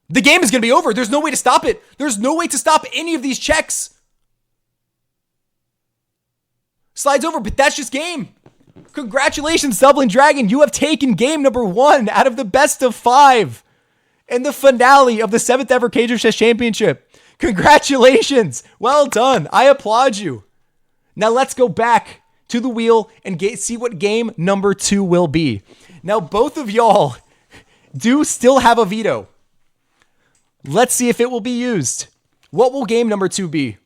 The game is going to be over. There's no way to stop it. There's no way to stop any of these checks. Slides over, but that's just game. Congratulations, Dublin Dragon. You have taken game number 1 out of the best of 5. And the finale of the 7th ever Cager Chess Championship. Congratulations. Well done. I applaud you. Now let's go back to the wheel and see what game number 2 will be. Now both of y'all do still have a veto. Let's see if it will be used. What will game number 2 be?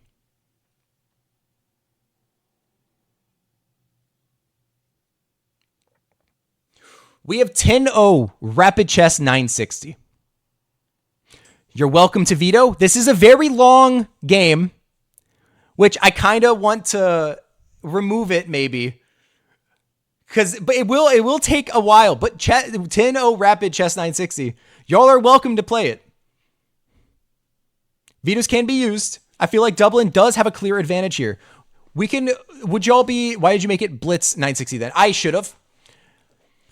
We have 10-0 Rapid Chess 960. You're welcome to veto. This is a very long game, which I kind of want to remove it maybe. But it will take a while. But 10-0 Rapid Chess 960. Y'all are welcome to play it. Vetoes can be used. I feel like Dublin does have a clear advantage here. Would y'all be, why did you make it Blitz 960 then? I should have.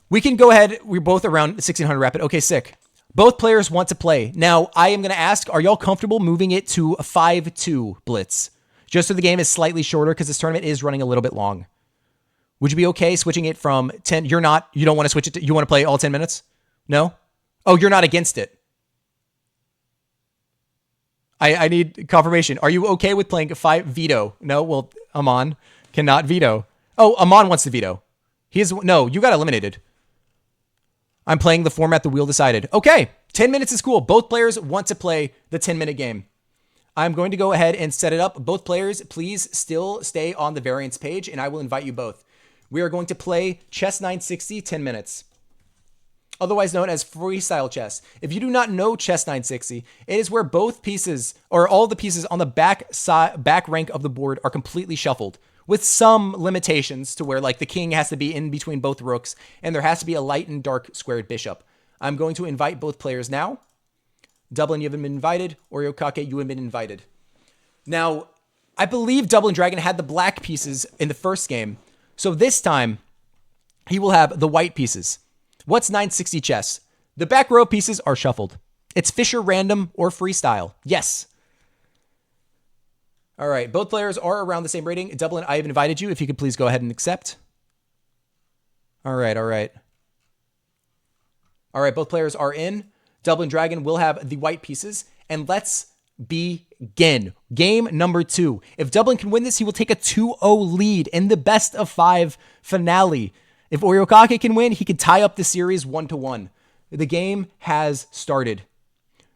We can go ahead. We're both around 1600 Rapid. Okay, sick. Both players want to play. Now, I am going to ask, are y'all comfortable moving it to a 5-2 Blitz? Just so the game is slightly shorter because this tournament is running a little bit long. Would you be okay switching it from 10? You don't want to switch it you want to play all 10 minutes? No? Oh, you're not against it. I need confirmation. Are you okay with playing 5 veto? No? Well, Amon cannot veto. Oh, Amon wants to veto. No, you got eliminated. I'm playing the format the wheel decided. Okay, 10 minutes is cool. Both players want to play the 10-minute game. I'm going to go ahead and set it up. Both players, please still stay on the variants page, and I will invite you both. We are going to play Chess 960 10 minutes, otherwise known as freestyle chess. If you do not know Chess 960, it is where both pieces, or all the pieces on the back rank of the board are completely shuffled, with some limitations to where like the king has to be in between both rooks, and there has to be a light and dark squared bishop. I'm going to invite both players now. Dublin, you haven't been invited. Oreo Kake, you have been invited. Now, I believe Dublin Dragon had the black pieces in the first game, so this time he will have the white pieces. What's 960 chess? The back row pieces are shuffled. It's Fisher random or freestyle. Yes. All right. Both players are around the same rating. Dublin, I have invited you. If you could please go ahead and accept. All right. All right. All right. Both players are in. Dublin Dragon will have the white pieces. And let's begin. Game number 2. If Dublin can win this, he will take a 2-0 lead in the best of 5 finale. If Oriokake can win, he can tie up the series 1-1. The game has started.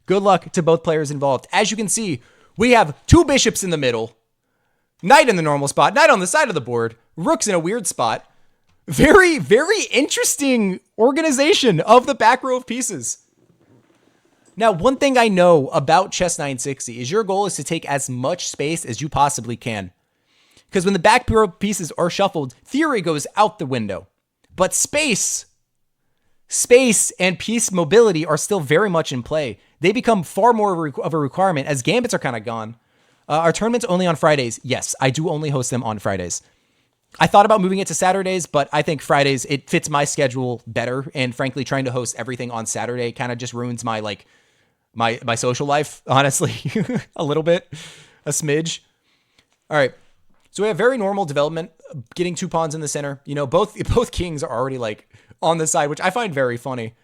Good luck to both players involved. As you can see, we have 2 bishops in the middle, knight in the normal spot, knight on the side of the board, rooks in a weird spot. Very, very interesting organization of the back row of pieces. Now, one thing I know about Chess 960 is your goal is to take as much space as you possibly can. Because when the back row pieces are shuffled, theory goes out the window. But space and piece mobility are still very much in play. They become far more of a requirement as gambits are kind of gone. Our tournament's only on Fridays. Yes, I do only host them on Fridays. I thought about moving it to Saturdays, but I think Fridays, it fits my schedule better. And frankly, trying to host everything on Saturday kind of just ruins my social life, honestly, a little bit, a smidge. All right. So we have very normal development, getting 2 pawns in the center. You know, both kings are already like on the side, which I find very funny.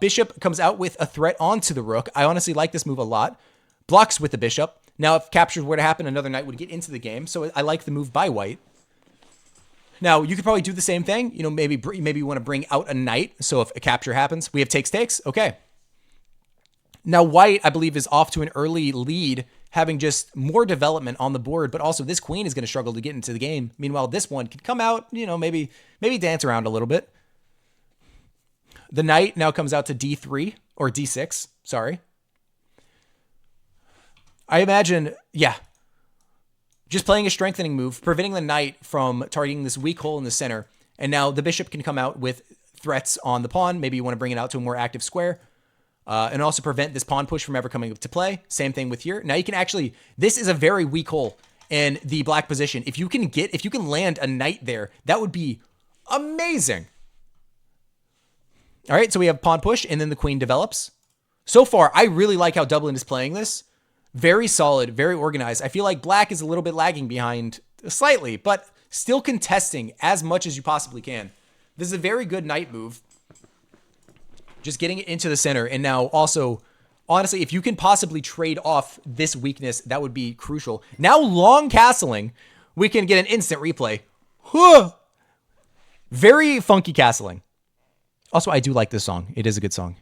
Bishop comes out with a threat onto the rook. I honestly like this move a lot. Blocks with the bishop. Now, if captures were to happen, another knight would get into the game. So I like the move by white. Now, you could probably do the same thing. You know, maybe you want to bring out a knight. So if a capture happens, we have takes. Okay. Now, white, I believe, is off to an early lead, having just more development on the board, but also this queen is going to struggle to get into the game. Meanwhile, this one could come out, you know, maybe dance around a little bit. The knight now comes out to D3 or D6. Sorry. I imagine, yeah, just playing a strengthening move, preventing the knight from targeting this weak hole in the center. And now the bishop can come out with threats on the pawn. Maybe you want to bring it out to a more active square. And also prevent this pawn push from ever coming to play. Same thing with here. Now you can actually, this is a very weak hole in the black position. If you can land a knight there, that would be amazing. All right, so we have pawn push, and then the queen develops. So far, I really like how Dublin is playing this. Very solid, very organized. I feel like black is a little bit lagging behind slightly, but still contesting as much as you possibly can. This is a very good knight move. Just getting it into the center. And now also, honestly, if you can possibly trade off this weakness, that would be crucial. Now long castling, we can get an instant replay. Very funky castling. Also, I do like this song. It is a good song.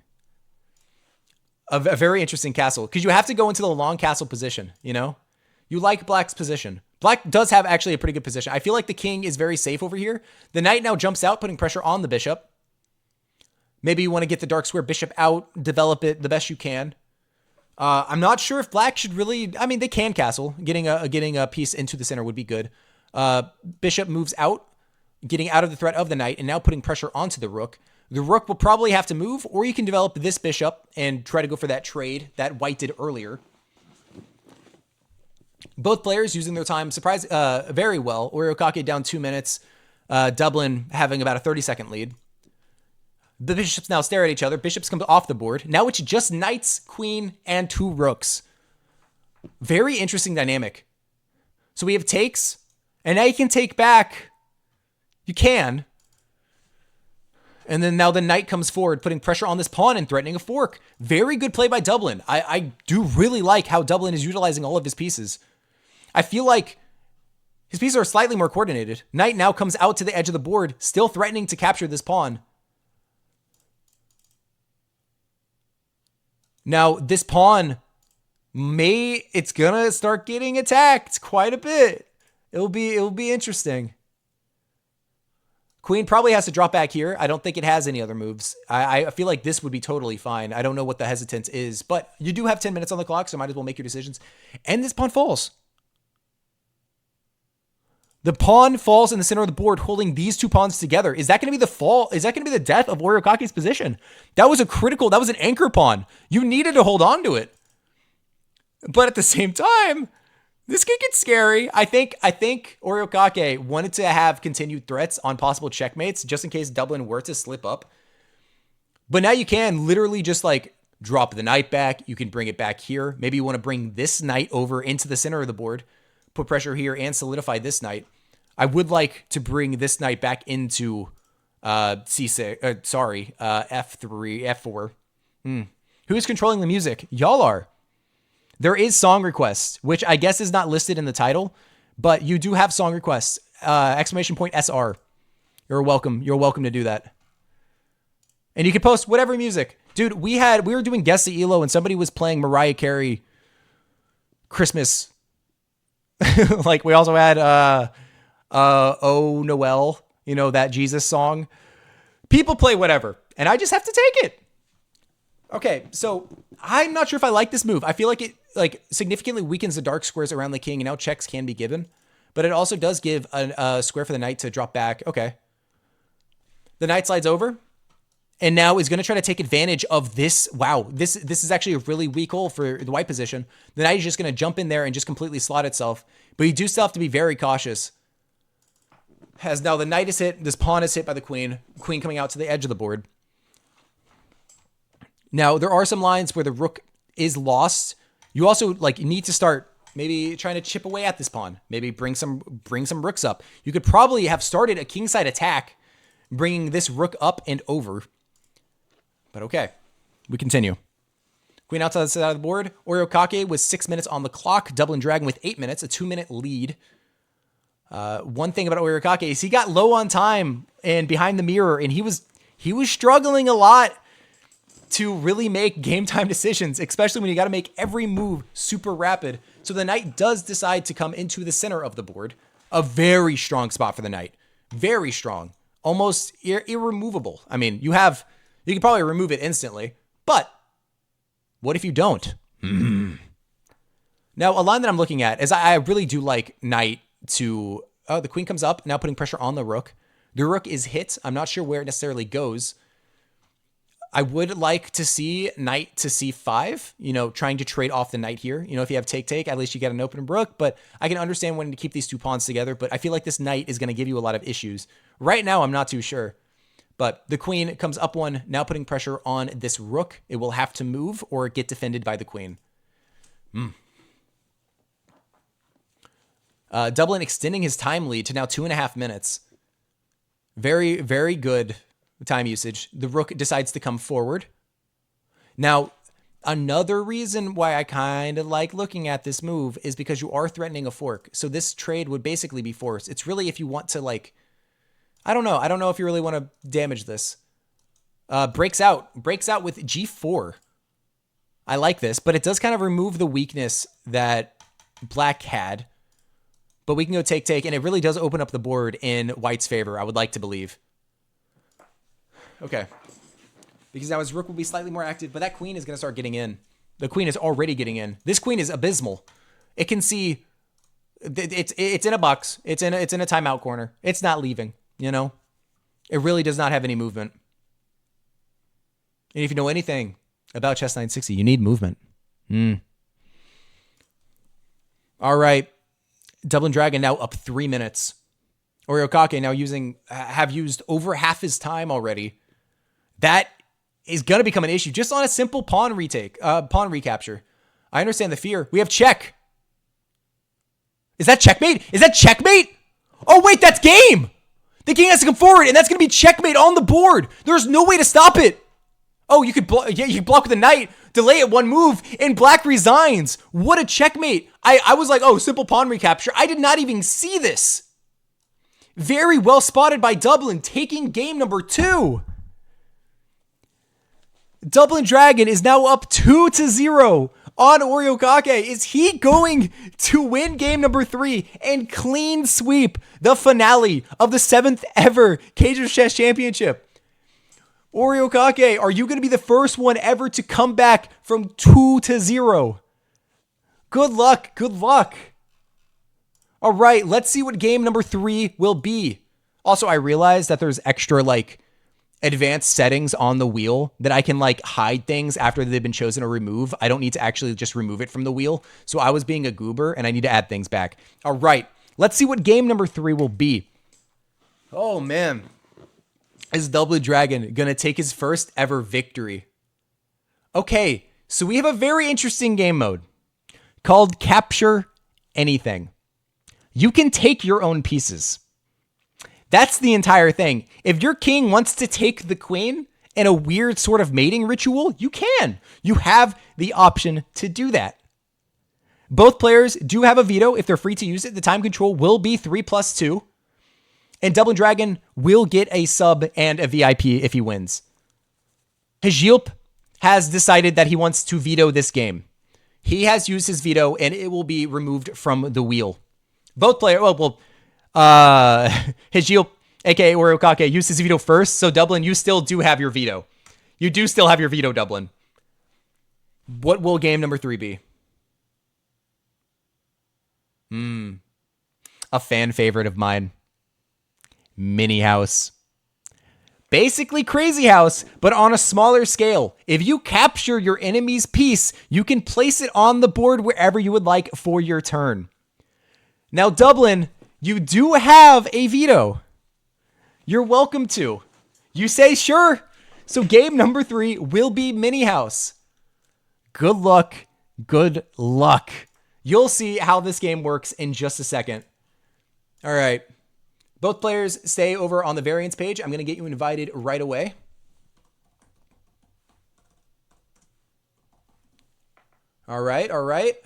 A very interesting castle. Because you have to go into the long castle position, you know? You like black's position. Black does have actually a pretty good position. I feel like the king is very safe over here. The knight now jumps out, putting pressure on the bishop. Maybe you want to get the dark square bishop out, develop it the best you can. I'm not sure if black should really, I mean, they can castle. Getting a piece into the center would be good. Bishop moves out, getting out of the threat of the knight, and now putting pressure onto the rook. The rook will probably have to move, or you can develop this bishop and try to go for that trade that white did earlier. Both players using their time very well. Oriokake down 2 minutes. Dublin having about a 30-second lead. The bishops now stare at each other. Bishops come off the board. Now it's just knights, queen, and 2 rooks. Very interesting dynamic. So we have takes, and now you can take back. You can. And then now the knight comes forward, putting pressure on this pawn and threatening a fork. Very good play by Dublin. I do really like how Dublin is utilizing all of his pieces. I feel like his pieces are slightly more coordinated. Knight now comes out to the edge of the board, still threatening to capture this pawn. Now, this pawn it's gonna start getting attacked quite a bit. It'll be interesting. Queen probably has to drop back here. I don't think it has any other moves. I feel like this would be totally fine. I don't know what the hesitance is, but you do have 10 minutes on the clock, so might as well make your decisions. And this pawn falls. The pawn falls in the center of the board, holding these two pawns together. Is that going to be the fall? Is that going to be the death of Oriokake's position? That was an anchor pawn. You needed to hold on to it. But at the same time, this could get scary. I think Oriokake wanted to have continued threats on possible checkmates just in case Dublin were to slip up. But now you can literally just like drop the knight back. You can bring it back here. Maybe you want to bring this knight over into the center of the board, put pressure here and solidify this knight. I would like to bring this knight back into F3, F4. Who's controlling the music? Y'all are. There is song requests, which I guess is not listed in the title, but you do have song requests. !SR. You're welcome. You're welcome to do that. And you can post whatever music. Dude, we were doing Guess the ELO and somebody was playing Mariah Carey Christmas. Like we also had Oh Noel, that Jesus song. People play whatever, and I just have to take it. Okay, so I'm not sure if I like this move. I feel like it significantly weakens the dark squares around the king, and now checks can be given. But it also does give a square for the knight to drop back. Okay. The knight slides over, and now is going to try to take advantage of this. Wow, this is actually a really weak hole for the white position. The knight is just going to jump in there and just completely slot itself. But you do still have to be very cautious. As now the knight is hit, this pawn is hit by the queen. Queen coming out to the edge of the board. Now, there are some lines where the rook is lost. You also need to start maybe trying to chip away at this pawn. Maybe bring some rooks up. You could probably have started a kingside attack, bringing this rook up and over. But okay, we continue. Queen outside the side of the board. Oriokake with 6 minutes on the clock. Dublin Dragon with 8 minutes, a 2-minute lead. One thing about Oriokake is he got low on time and behind the mirror, and he was struggling a lot to really make game time decisions, especially when you got to make every move super rapid. So the knight does decide to come into the center of the board. A very strong spot for the knight. Very strong. Almost irremovable. I mean, you can probably remove it instantly, but what if you don't? Now, a line that I'm looking at is I really do like knight to... Oh, the queen comes up, now putting pressure on the rook. The rook is hit. I'm not sure where it necessarily goes. I would like to see knight to c5, trying to trade off the knight here. If you have take, at least you get an open rook, but I can understand wanting to keep these two pawns together, but I feel like this knight is going to give you a lot of issues. Right now, I'm not too sure. But the queen comes up one, now putting pressure on this rook. It will have to move or get defended by the queen. Dublin extending his time lead to now 2.5 minutes. Very, very good time usage. The rook decides to come forward. Now, another reason why I kind of like looking at this move is because you are threatening a fork. So this trade would basically be forced. It's really if you want to I don't know. I don't know if you really want to damage this. Breaks out with g4. I like this, but it does kind of remove the weakness that black had. But we can go take, and it really does open up the board in white's favor, I would like to believe. Okay. Because now his rook will be slightly more active, but that queen is going to start getting in. The queen is already getting in. This queen is abysmal. It can see... It's in a box. It's in a timeout corner. It's not leaving, It really does not have any movement. And if you know anything about Chess 960, you need movement. All right. Dublin Dragon now up 3 minutes. Oriokake now have used over half his time already. That is going to become an issue just on a simple pawn recapture. I understand the fear. We have check. Is that checkmate? Oh, wait, that's game. The king has to come forward, and that's going to be checkmate on the board. There's no way to stop it. Oh, you could you could block with the knight, delay it one move, and black resigns. What a checkmate. I was like, oh, simple pawn recapture. I did not even see this. Very well spotted by Dublin, taking game number 2. Dublin Dragon is now up 2-0 on Oriokake. Is he going to win game number 3 and clean sweep the finale of the 7th ever Cager Chess Championship? Oriokake, are you going to be the first one ever to come back from 2-0? Good luck. Good luck. All right, let's see what game number 3 will be. Also, I realized that there's extra, like, advanced settings on the wheel that I can, like, hide things after they've been chosen or remove. I don't need to actually just remove it from the wheel. So I was being a goober, and I need to add things back. All right, let's see what game number 3 will be. Oh, man. Is Dublin Dragon going to take his first ever victory? Okay, so we have a very interesting game mode called Capture Anything. You can take your own pieces. That's the entire thing. If your king wants to take the queen in a weird sort of mating ritual, you can. You have the option to do that. Both players do have a veto if they're free to use it. The time control will be 3+2. And Dublin Dragon will get a sub and a VIP if he wins. Hejilp has decided that he wants to veto this game. He has used his veto and it will be removed from the wheel. Both players, Hejilp, aka Oriokake, used his veto first. So Dublin, you still do have your veto. You do still have your veto, Dublin. What will game number 3 be? A fan favorite of mine. Mini House. Basically Crazy House, but on a smaller scale. If you capture your enemy's piece, you can place it on the board wherever you would like for your turn. Now, Dublin, you do have a veto. You're welcome to. You say sure. So game number 3 will be Mini House. Good luck. Good luck. You'll see how this game works in just a second. All right. Both players stay over on the variance page. I'm going to get you invited right away. All right, all right.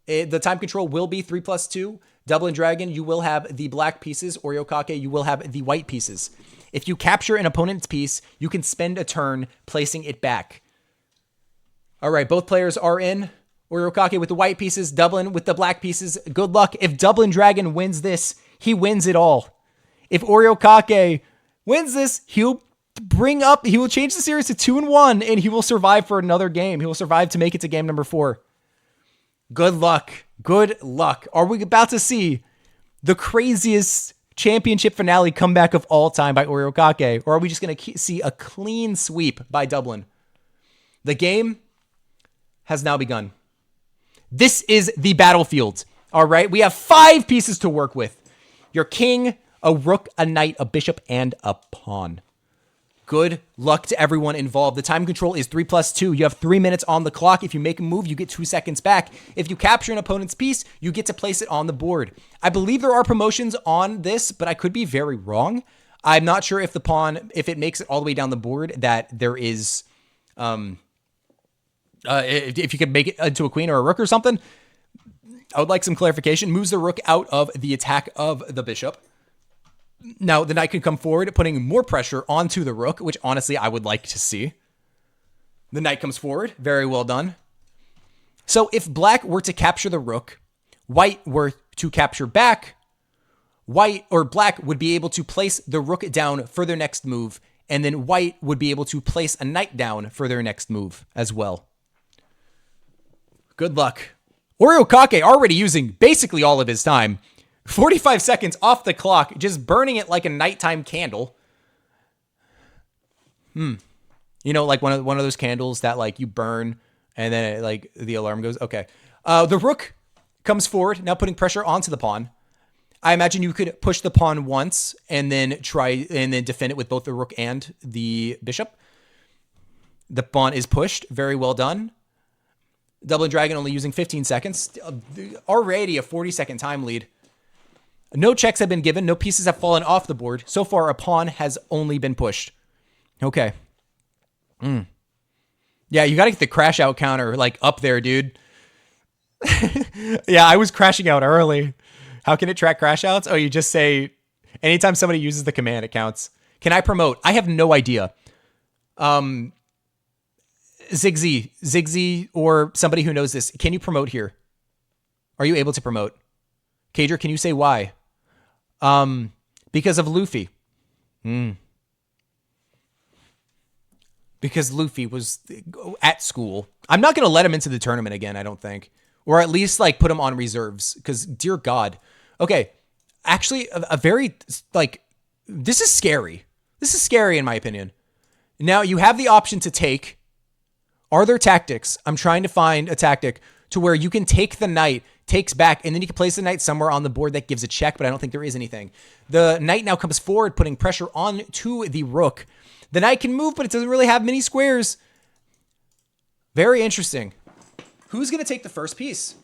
The time control will be 3+2. Dublin Dragon, you will have the black pieces. Oriokake, you will have the white pieces. If you capture an opponent's piece, you can spend a turn placing it back. All right, both players are in. Oriokake with the white pieces, Dublin with the black pieces. Good luck. If Dublin Dragon wins this, he wins it all. If Oriokake wins this, he will change the series to 2-1, and he will survive for another game. He will survive to make it to game number 4. Good luck. Good luck. Are we about to see the craziest championship finale comeback of all time by Oriokake, or are we just going to see a clean sweep by Dublin? The game has now begun. This is the battlefield. All right, we have 5 pieces to work with. Your king, a rook, a knight, a bishop, and a pawn. Good luck to everyone involved. The time control is 3+2. You have 3 minutes on the clock. If you make a move, you get 2 seconds back. If you capture an opponent's piece, you get to place it on the board. I believe there are promotions on this, but I could be very wrong. I'm not sure if the pawn, if it makes it all the way down the board, that there is... if you could make it into a queen or a rook or something, I would like some clarification. Moves the rook out of the attack of the bishop. Now, the knight can come forward, putting more pressure onto the rook, which honestly I would like to see. The knight comes forward. Very well done. So if black were to capture the rook, white were to capture back, white or black would be able to place the rook down for their next move, and then white would be able to place a knight down for their next move as well. Good luck. Oriokake already using basically all of his time. 45 seconds off the clock, just burning it like a nighttime candle. You know, like one of those candles that like you burn and then it, like the alarm goes. Okay. The rook comes forward, now putting pressure onto the pawn. I imagine you could push the pawn once and then defend it with both the rook and the bishop. The pawn is pushed. Very well done. Dublin Dragon only using 15 seconds. Already a 40-second time lead. No checks have been given. No pieces have fallen off the board. So far, a pawn has only been pushed. Okay. Yeah, you got to get the crash out counter like up there, dude. Yeah, I was crashing out early. How can it track crash outs? Oh, you just say anytime somebody uses the command, it counts. Can I promote? I have no idea. Zigzy, or somebody who knows this, can you promote here? Are you able to promote? Cager, can you say why? Because of Luffy. Because Luffy was at school. I'm not going to let him into the tournament again, I don't think. Or at least, like, put him on reserves. Because, dear God. Okay. Actually, a very, like, this is scary. This is scary, in my opinion. Now, you have the option to take. Are there tactics? I'm trying to find a tactic to where you can take the knight, takes back, and then you can place the knight somewhere on the board that gives a check, but I don't think there is anything. The knight now comes forward, putting pressure on to the rook. The knight can move, but it doesn't really have many squares. Very interesting. Who's going to take the first piece?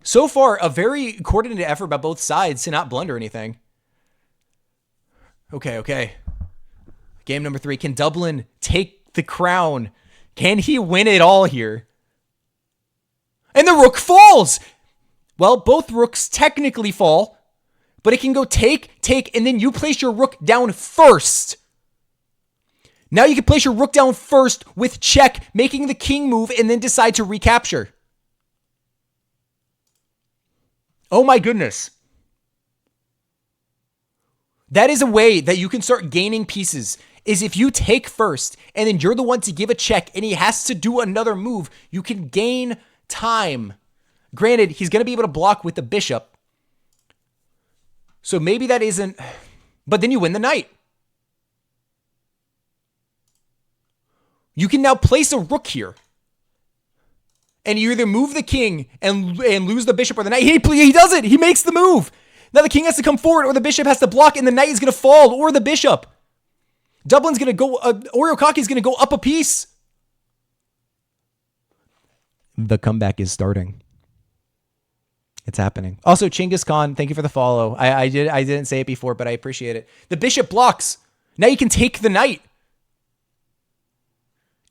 So far, a very coordinated effort by both sides to not blunder anything. Okay. Game number 3. Can Dublin take the crown? Can he win it all here? And the rook falls! Well, both rooks technically fall, but it can go take, and then you place your rook down first. Now you can place your rook down first with check, making the king move, and then decide to recapture. Oh my goodness. That is a way that you can start gaining pieces, is if you take first, and then you're the one to give a check, and he has to do another move, you can gain time. Granted, he's going to be able to block with the bishop. So maybe that isn't... But then you win the knight. You can now place a rook here. And you either move the king and lose the bishop or the knight. He does it. He makes the move. Now the king has to come forward or the bishop has to block and the knight is going to fall or the bishop. Dublin's going to go... Oriokaki's going to go up a piece. The comeback is starting. It's happening. Also, Chinggis Khan, thank you for the follow. I didn't say it before, but I appreciate it. The bishop blocks. Now you can take the knight.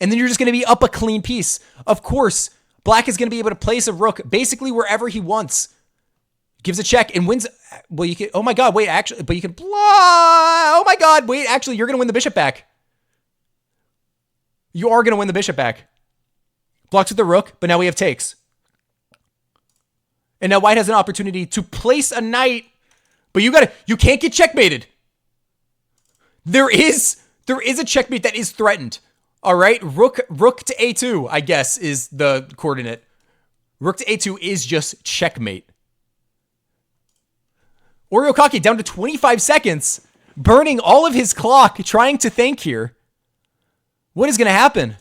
And then you're just going to be up a clean piece. Of course, black is going to be able to place a rook basically wherever he wants. Gives a check and wins. Well, you can... Oh my God, wait, actually... But you can... Oh my God, wait, actually, you're going to win the bishop back. You are going to win the bishop back. Blocks with the rook, but now we have takes. And now white has an opportunity to place a knight, but you can't get checkmated. There is a checkmate that is threatened. All right, rook to a2, I guess, is the coordinate. Rook to a2 is just checkmate. Oriokaki down to 25 seconds, burning all of his clock, trying to think here. What is going to happen?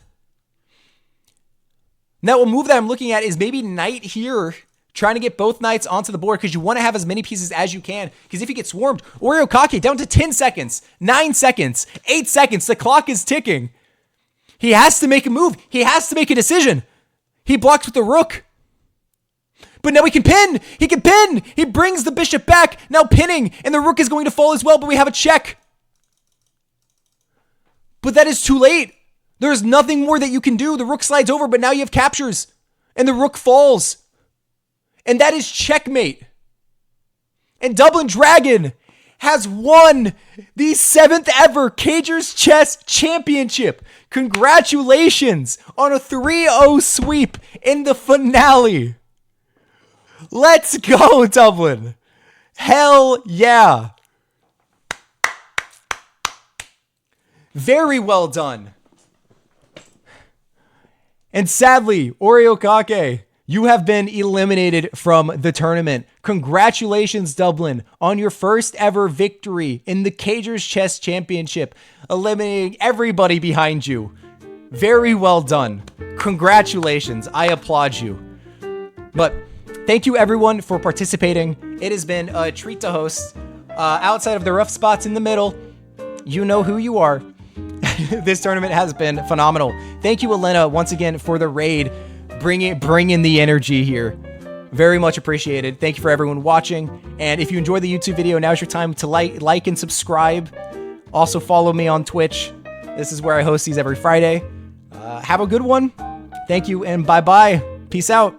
Now, a move that I'm looking at is maybe knight here, trying to get both knights onto the board because you want to have as many pieces as you can. Because if you get swarmed, Oriokaki down to 10 seconds, 9 seconds, 8 seconds. The clock is ticking. He has to make a move. He has to make a decision. He blocks with the rook. But now he can pin. He can pin. He brings the bishop back. Now pinning. And the rook is going to fall as well, but we have a check. But that is too late. There's nothing more that you can do. The rook slides over, but now you have captures. And the rook falls. And that is checkmate. And Dublin Dragon has won the 7th ever Cagers Chess Championship. Congratulations on a 3-0 sweep in the finale. Let's go, Dublin. Hell yeah. Very well done. And sadly, Oriokake, you have been eliminated from the tournament. Congratulations, Dublin, on your first ever victory in the Cagers Chess Championship, eliminating everybody behind you. Very well done. Congratulations. I applaud you. But thank you, everyone, for participating. It has been a treat to host. Outside of the rough spots in the middle, you know who you are. This tournament has been phenomenal. Thank you, Elena, once again for the raid. Bring in the energy here. Very much appreciated. Thank you for everyone watching. And if you enjoyed the YouTube video, now's your time to like and subscribe. Also follow me on Twitch. This is where I host these every Friday. Have a good one. Thank you and bye-bye. Peace out.